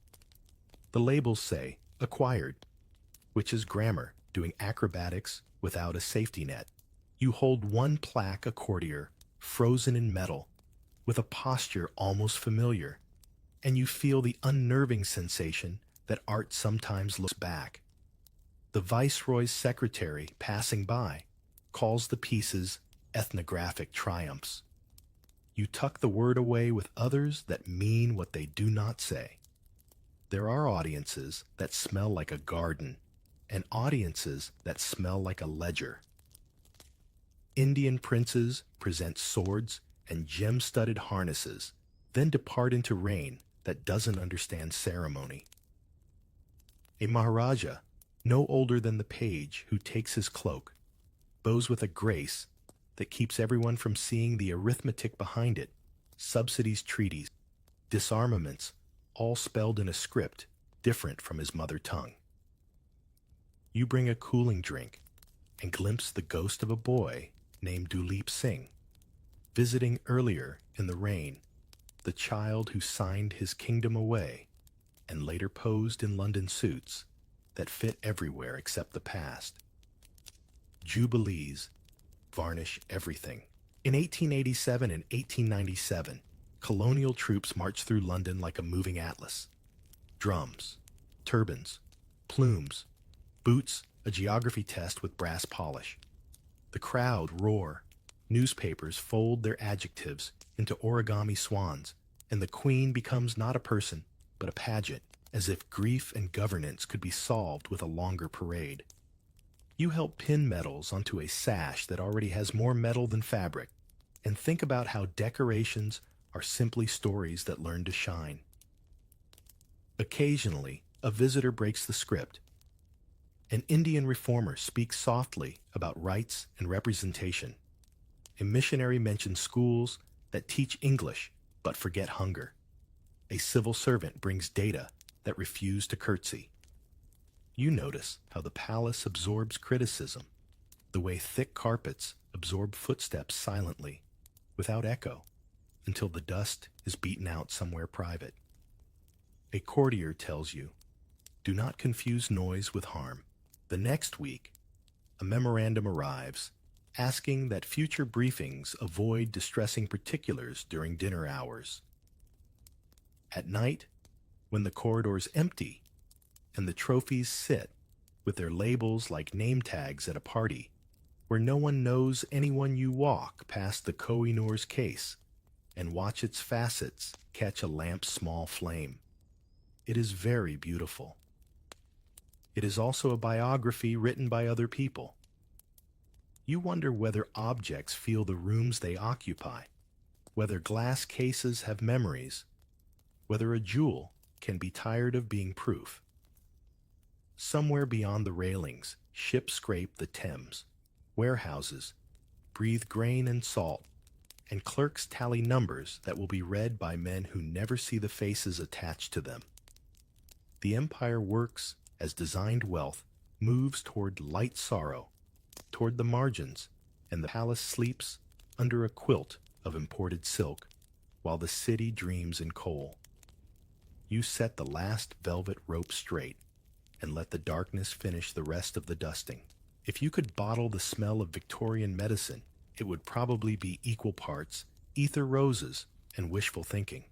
The labels say, acquired, which is grammar doing acrobatics without a safety net. You hold one plaque a courtier, frozen in metal, with a posture almost familiar, and you feel the unnerving sensation that art sometimes looks back. The Viceroy's secretary, passing by, calls the pieces ethnographic triumphs. You tuck the word away with others that mean what they do not say. There are audiences that smell like a garden, and audiences that smell like a ledger. Indian princes present swords and gem-studded harnesses, then depart into rain that doesn't understand ceremony. A Maharaja, no older than the page who takes his cloak, bows with a grace that keeps everyone from seeing the arithmetic behind it, subsidies, treaties, disarmaments, all spelled in a script different from his mother tongue. You bring a cooling drink and glimpse the ghost of a boy named Duleep Singh, visiting earlier in the reign, the child who signed his kingdom away and later posed in London suits that fit everywhere except the past. Jubilees varnish everything. In 1887 and 1897, colonial troops marched through London like a moving atlas. Drums, turbans, plumes, boots, a geography test with brass polish. The crowd roar, newspapers fold their adjectives into origami swans, and the queen becomes not a person, but a pageant, as if grief and governance could be solved with a longer parade. You help pin medals onto a sash that already has more metal than fabric, and think about how decorations are simply stories that learn to shine. Occasionally, a visitor breaks the script. An Indian reformer speaks softly about rights and representation. A missionary mentions schools that teach English but forget hunger. A civil servant brings data that refuse to curtsy. You notice how the palace absorbs criticism, the way thick carpets absorb footsteps silently, without echo, until the dust is beaten out somewhere private. A courtier tells you, do not confuse noise with harm. The next week, a memorandum arrives asking that future briefings avoid distressing particulars during dinner hours. At night, when the corridors empty and the trophies sit with their labels like name tags at a party, where no one knows anyone, you walk past the Koh-i-Noor's case and watch its facets catch a lamp's small flame. It is very beautiful. It is also a biography written by other people. You wonder whether objects feel the rooms they occupy, whether glass cases have memories, whether a jewel can be tired of being proof. Somewhere beyond the railings, ships scrape the Thames, warehouses breathe grain and salt, and clerks tally numbers that will be read by men who never see the faces attached to them. The empire works as designed wealth moves toward light sorrow, toward the margins, and the palace sleeps under a quilt of imported silk, while the city dreams in coal. You set the last velvet rope straight and let the darkness finish the rest of the dusting. If you could bottle the smell of Victorian medicine, it would probably be equal parts ether roses and wishful thinking.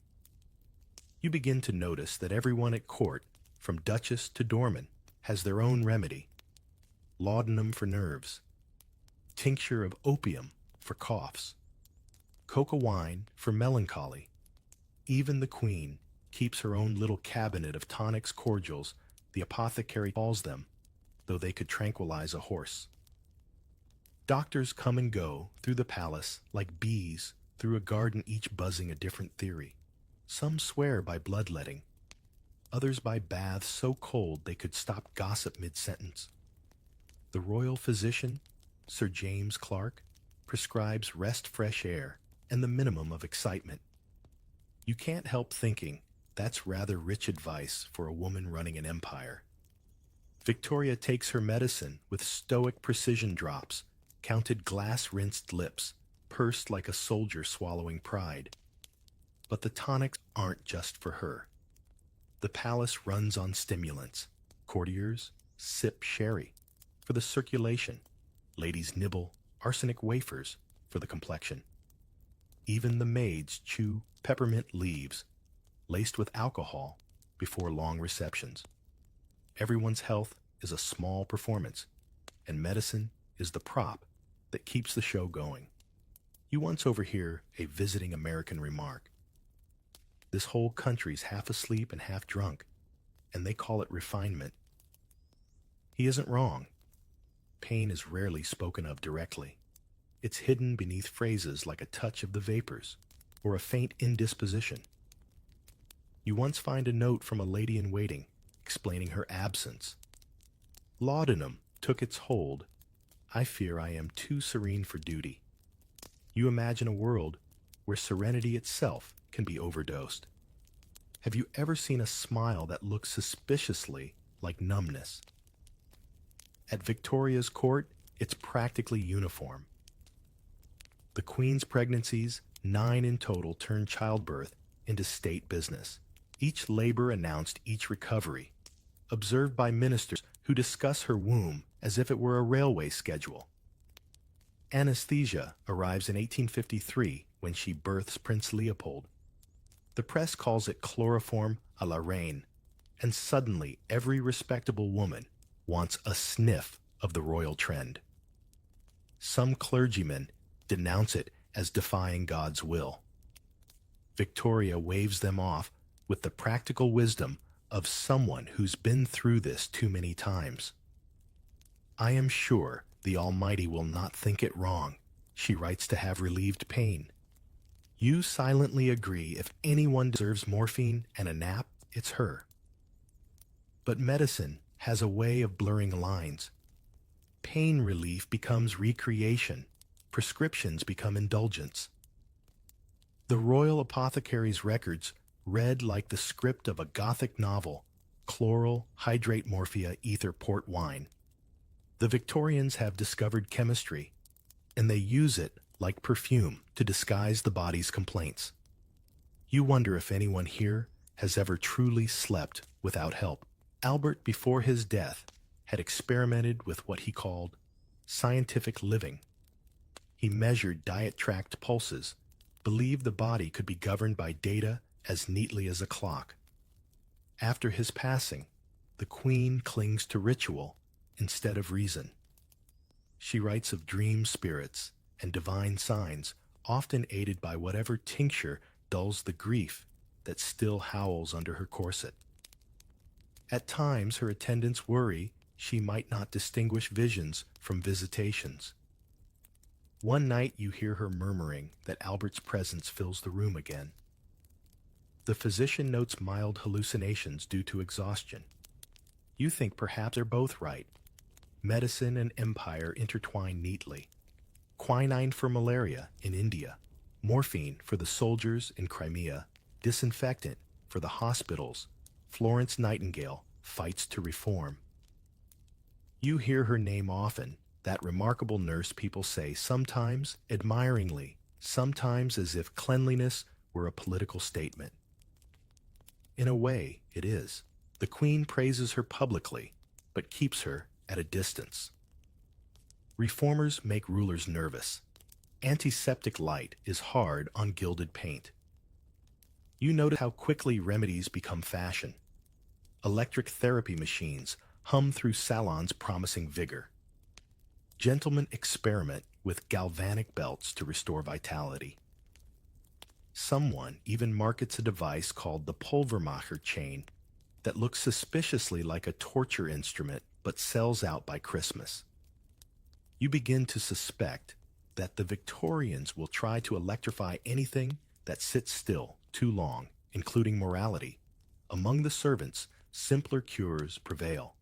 You begin to notice that everyone at court, from duchess to doorman, has their own remedy. Laudanum for nerves, tincture of opium for coughs, coca wine for melancholy. Even the queen keeps her own little cabinet of tonics cordials, the apothecary calls them, though they could tranquilize a horse. Doctors come and go through the palace like bees through a garden, each buzzing a different theory. Some swear by bloodletting, others by baths so cold they could stop gossip mid-sentence. The royal physician, Sir James Clark, prescribes rest, fresh air, and the minimum of excitement. You can't help thinking that's rather rich advice for a woman running an empire. Victoria takes her medicine with stoic precision drops, counted glass-rinsed lips, pursed like a soldier swallowing pride. But the tonics aren't just for her. The palace runs on stimulants. Courtiers sip sherry for the circulation. Ladies nibble arsenic wafers for the complexion. Even the maids chew peppermint leaves, laced with alcohol, before long receptions. Everyone's health is a small performance, and medicine is the prop that keeps the show going. You once overhear a visiting American remark, "This whole country's half asleep and half drunk, and they call it refinement." He isn't wrong. Pain is rarely spoken of directly. It's hidden beneath phrases like a touch of the vapors or a faint indisposition. You once find a note from a lady-in-waiting explaining her absence. Laudanum took its hold. I fear I am too serene for duty. You imagine a world where serenity itself can be overdosed. Have you ever seen a smile that looks suspiciously like numbness? At Victoria's court, it's practically uniform. The Queen's pregnancies, 9 in total, turned childbirth into state business. Each labor announced each recovery, observed by ministers who discuss her womb as if it were a railway schedule. Anesthesia arrives in 1853 when she births Prince Leopold. The press calls it chloroform à la reine, and suddenly every respectable woman wants a sniff of the royal trend. Some clergymen denounce it as defying God's will. Victoria waves them off with the practical wisdom of someone who's been through this too many times. "I am sure the Almighty will not think it wrong," she writes, "to have relieved pain. You silently agree if anyone deserves morphine and a nap, it's her." But medicine has a way of blurring lines. Pain relief becomes recreation. Prescriptions become indulgence. The royal apothecary's records read like the script of a Gothic novel: chloral, hydrate morphia, ether, port wine. The Victorians have discovered chemistry, and they use it like perfume to disguise the body's complaints. You wonder if anyone here has ever truly slept without help. Albert, before his death, had experimented with what he called scientific living. He measured diet-tracked pulses, believed the body could be governed by data as neatly as a clock. After his passing, the Queen clings to ritual instead of reason. She writes of dream spirits and divine signs, often aided by whatever tincture dulls the grief that still howls under her corset. At times, her attendants worry she might not distinguish visions from visitations. One night you hear her murmuring that Albert's presence fills the room again. The physician notes mild hallucinations due to exhaustion. You think perhaps they're both right. Medicine and empire intertwine neatly. Quinine for malaria in India, morphine for the soldiers in Crimea, disinfectant for the hospitals. Florence Nightingale fights to reform. You hear her name often, that remarkable nurse people say, sometimes admiringly, sometimes as if cleanliness were a political statement. In a way, it is. The Queen praises her publicly, but keeps her at a distance. Reformers make rulers nervous. Antiseptic light is hard on gilded paint. You notice how quickly remedies become fashion. Electric therapy machines hum through salons promising vigor. Gentlemen experiment with galvanic belts to restore vitality. Someone even markets a device called the Pulvermacher chain that looks suspiciously like a torture instrument but sells out by Christmas. You begin to suspect that the Victorians will try to electrify anything that sits still too long, including morality. Among the servants, simpler cures prevail.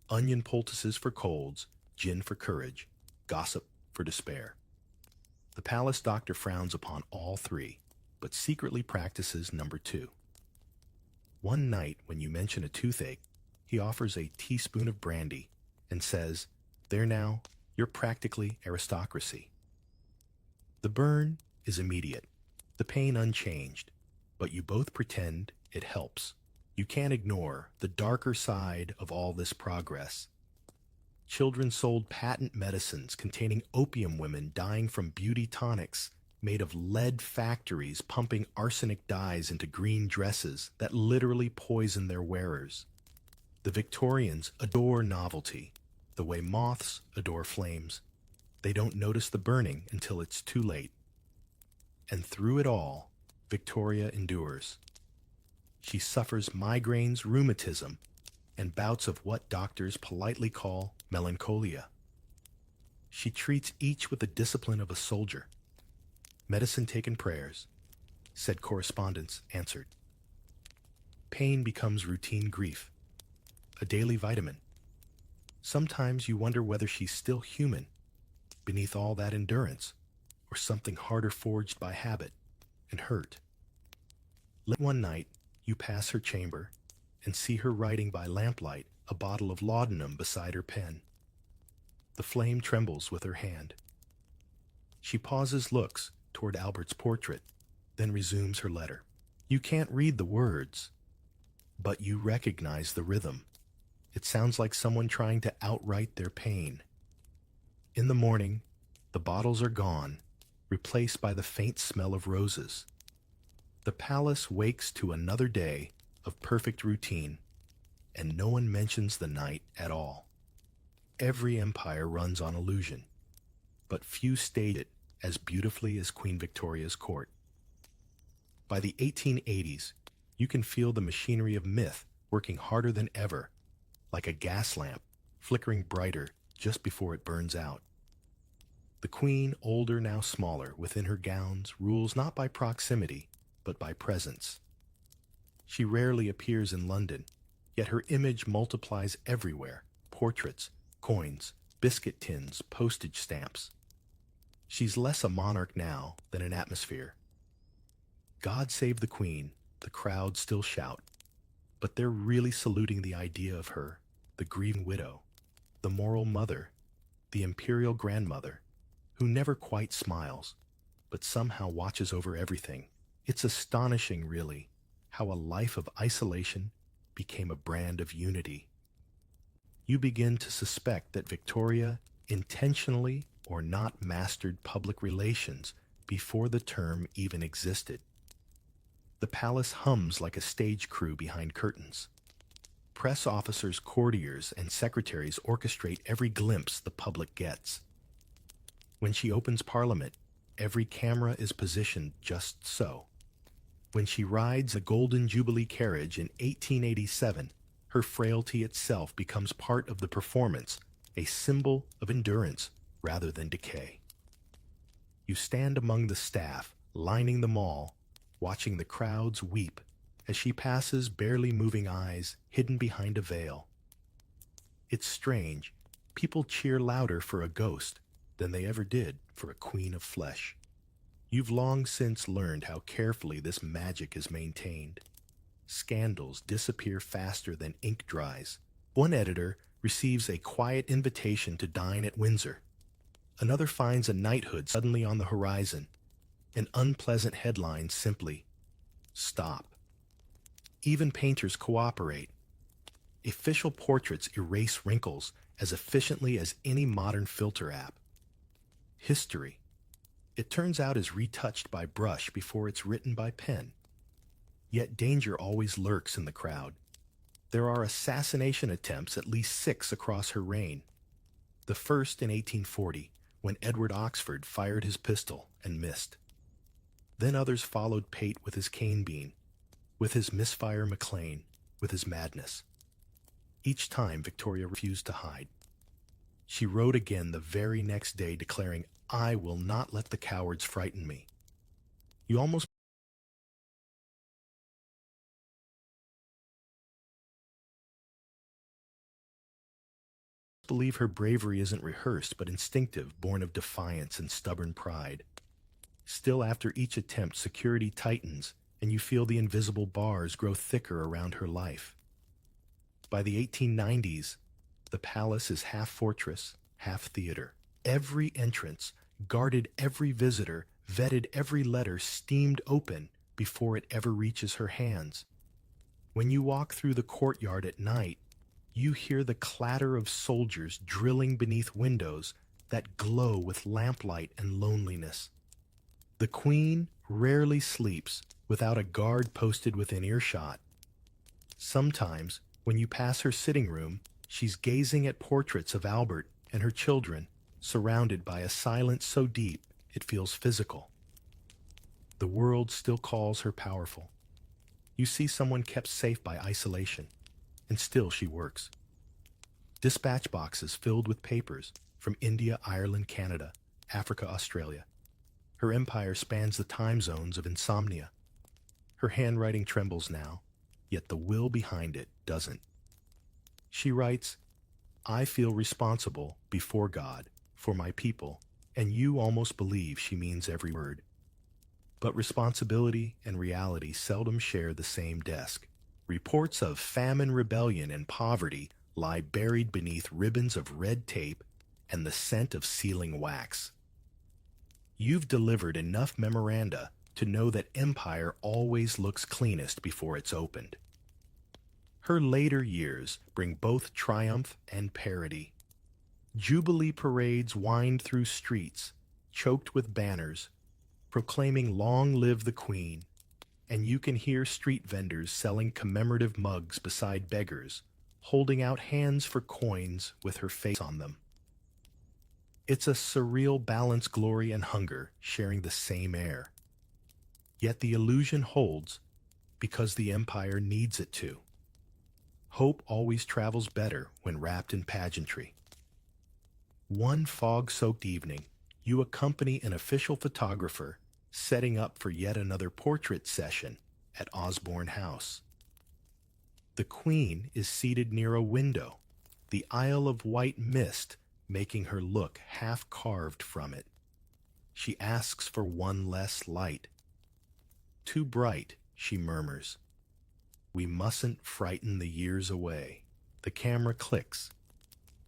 Onion poultices for colds, gin for courage, gossip for despair. palace doctor frowns upon all three, but secretly practices number two. One night, when you mention a toothache, he offers a teaspoon of brandy and says, "There now, you're practically aristocracy." The burn is immediate, the pain unchanged, but you both pretend it helps. You can't ignore the darker side of all this progress. Children sold patent medicines containing opium, women dying from beauty tonics made of lead, factories pumping arsenic dyes into green dresses that literally poison their wearers. The Victorians adore novelty, the way moths adore flames. They don't notice the burning until it's too late. And through it all, Victoria endures. She suffers migraines, rheumatism, and bouts of what doctors politely call melancholia. She treats each with the discipline of a soldier. Medicine taken, prayers, said correspondents answered. Pain becomes routine grief, a daily vitamin. Sometimes you wonder whether she's still human beneath all that endurance, or something harder forged by habit and hurt. Late one night, you pass her chamber and see her writing by lamplight, a bottle of laudanum beside her pen. The flame trembles with her hand. She pauses, looks toward Albert's portrait, then resumes her letter. You can't read the words, but you recognize the rhythm. It sounds like someone trying to outright their pain. In the morning, the bottles are gone, replaced by the faint smell of roses. The palace wakes to another day of perfect routine, and no one mentions the night at all. Every empire runs on illusion, but few stage it as beautifully as Queen Victoria's court. By the 1880s, you can feel the machinery of myth working harder than ever, like a gas lamp flickering brighter just before it burns out. The queen, older now smaller, within her gowns, rules not by proximity, but by presence. She rarely appears in London, yet her image multiplies everywhere: portraits, coins, biscuit tins, postage stamps. She's less a monarch now than an atmosphere. God save the Queen, the crowd still shout, but they're really saluting the idea of her, the grieving widow, the moral mother, the imperial grandmother, who never quite smiles, but somehow watches over everything. It's astonishing, really, how a life of isolation became a brand of unity. You begin to suspect that Victoria intentionally or not mastered public relations before the term even existed. The palace hums like a stage crew behind curtains. Press officers, courtiers, and secretaries orchestrate every glimpse the public gets. When she opens Parliament, every camera is positioned just so. When she rides a Golden Jubilee carriage in 1887, her frailty itself becomes part of the performance, a symbol of endurance rather than decay. You stand among the staff, lining the mall, watching the crowds weep as she passes, barely moving eyes hidden behind a veil. It's strange. People cheer louder for a ghost than they ever did for a queen of flesh. You've long since learned how carefully this magic is maintained. Scandals disappear faster than ink dries. One editor receives a quiet invitation to dine at Windsor. Another finds a knighthood suddenly on the horizon. An unpleasant headline simply, "Stop." Even painters cooperate. Official portraits erase wrinkles as efficiently as any modern filter app. History, it turns out, is retouched by brush before it's written by pen. Yet danger always lurks in the crowd. There are assassination attempts, at least 6 across her reign. The first in 1840, when Edward Oxford fired his pistol and missed. Then others followed Pate with his cane bean, with his misfire Maclean, with his madness. Each time Victoria refused to hide. She wrote again the very next day declaring, "I will not let the cowards frighten me." You almost believe her bravery isn't rehearsed but instinctive, born of defiance and stubborn pride. Still, after each attempt, security tightens, and you feel the invisible bars grow thicker around her life. By the 1890s, the palace is half fortress, half theater. Every entrance, guarded every visitor, vetted every letter steamed open before it ever reaches her hands. When you walk through the courtyard at night, you hear the clatter of soldiers drilling beneath windows that glow with lamplight and loneliness. The queen rarely sleeps without a guard posted within earshot. Sometimes, when you pass her sitting room, she's gazing at portraits of Albert and her children, surrounded by a silence so deep it feels physical. The world still calls her powerful. You see someone kept safe by isolation, and still she works. Dispatch boxes filled with papers from India, Ireland, Canada, Africa, Australia. Her empire spans the time zones of insomnia. Her handwriting trembles now, yet the will behind it doesn't. She writes, "I feel responsible before God for my people," and you almost believe she means every word. But responsibility and reality seldom share the same desk. Reports of famine, rebellion, and poverty lie buried beneath ribbons of red tape and the scent of sealing wax. You've delivered enough memoranda to know that empire always looks cleanest before it's opened. Her later years bring both triumph and parody. Jubilee parades wind through streets, choked with banners, proclaiming "Long live the Queen," and you can hear street vendors selling commemorative mugs beside beggars, holding out hands for coins with her face on them. It's a surreal balance, glory and hunger sharing the same air. Yet the illusion holds because the empire needs it to. Hope always travels better when wrapped in pageantry. One fog-soaked evening, you accompany an official photographer setting up for yet another portrait session at Osborne House. The Queen is seated near a window, the Isle of White mist making her look half carved from it. She asks for one less light. "Too bright," she murmurs. "We mustn't frighten the years away." The camera clicks,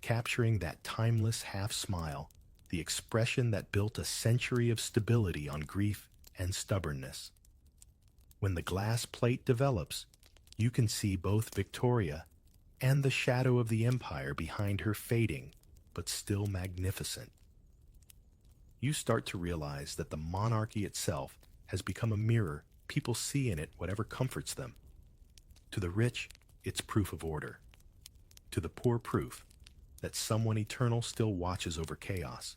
capturing that timeless half-smile, the expression that built a century of stability on grief and stubbornness. When the glass plate develops, you can see both Victoria and the shadow of the empire behind her, fading, but still magnificent. You start to realize that the monarchy itself has become a mirror people see in it whatever comforts them. To the rich, it's proof of order. To the poor, proof that someone eternal still watches over chaos.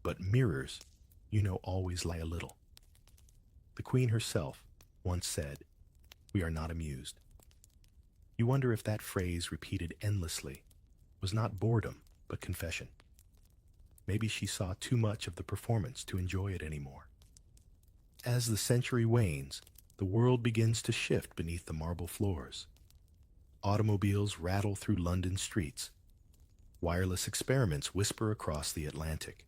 But mirrors, always lie a little. The Queen herself once said, "We are not amused." You wonder if that phrase, repeated endlessly, was not boredom, but confession. Maybe she saw too much of the performance to enjoy it anymore. As the century wanes, the world begins to shift beneath the marble floors. Automobiles rattle through London streets. Wireless experiments whisper across the Atlantic.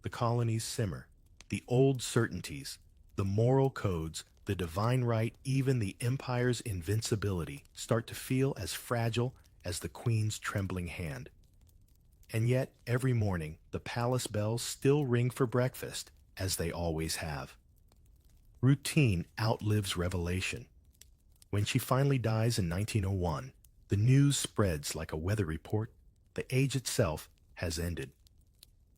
The colonies simmer. The old certainties, the moral codes, the divine right, even the empire's invincibility start to feel as fragile as the Queen's trembling hand. And yet, every morning, the palace bells still ring for breakfast, as they always have. Routine outlives revelation. When she finally dies in 1901, the news spreads like a weather report. The age itself has ended.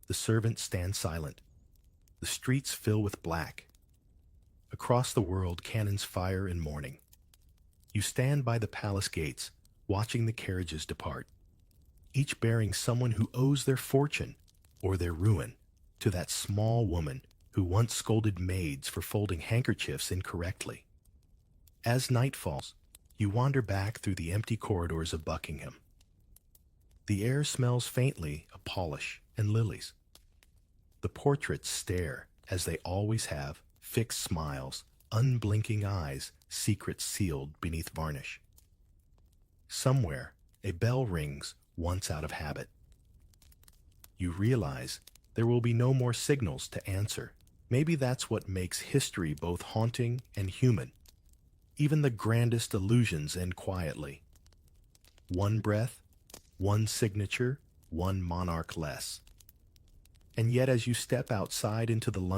The servants stand silent. The streets fill with black. Across the world, cannons fire in mourning. You stand by the palace gates, watching the carriages depart, each bearing someone who owes their fortune or their ruin to that small woman who once scolded maids for folding handkerchiefs incorrectly. As night falls, you wander back through the empty corridors of Buckingham. The air smells faintly of polish and lilies. The portraits stare, as they always have, fixed smiles, unblinking eyes, secrets sealed beneath varnish. Somewhere, a bell rings once out of habit. You realize there will be no more signals to answer, Maybe that's what makes history both haunting and human. Even the grandest illusions end quietly. One breath, one signature, one monarch less. And yet as you step outside into the London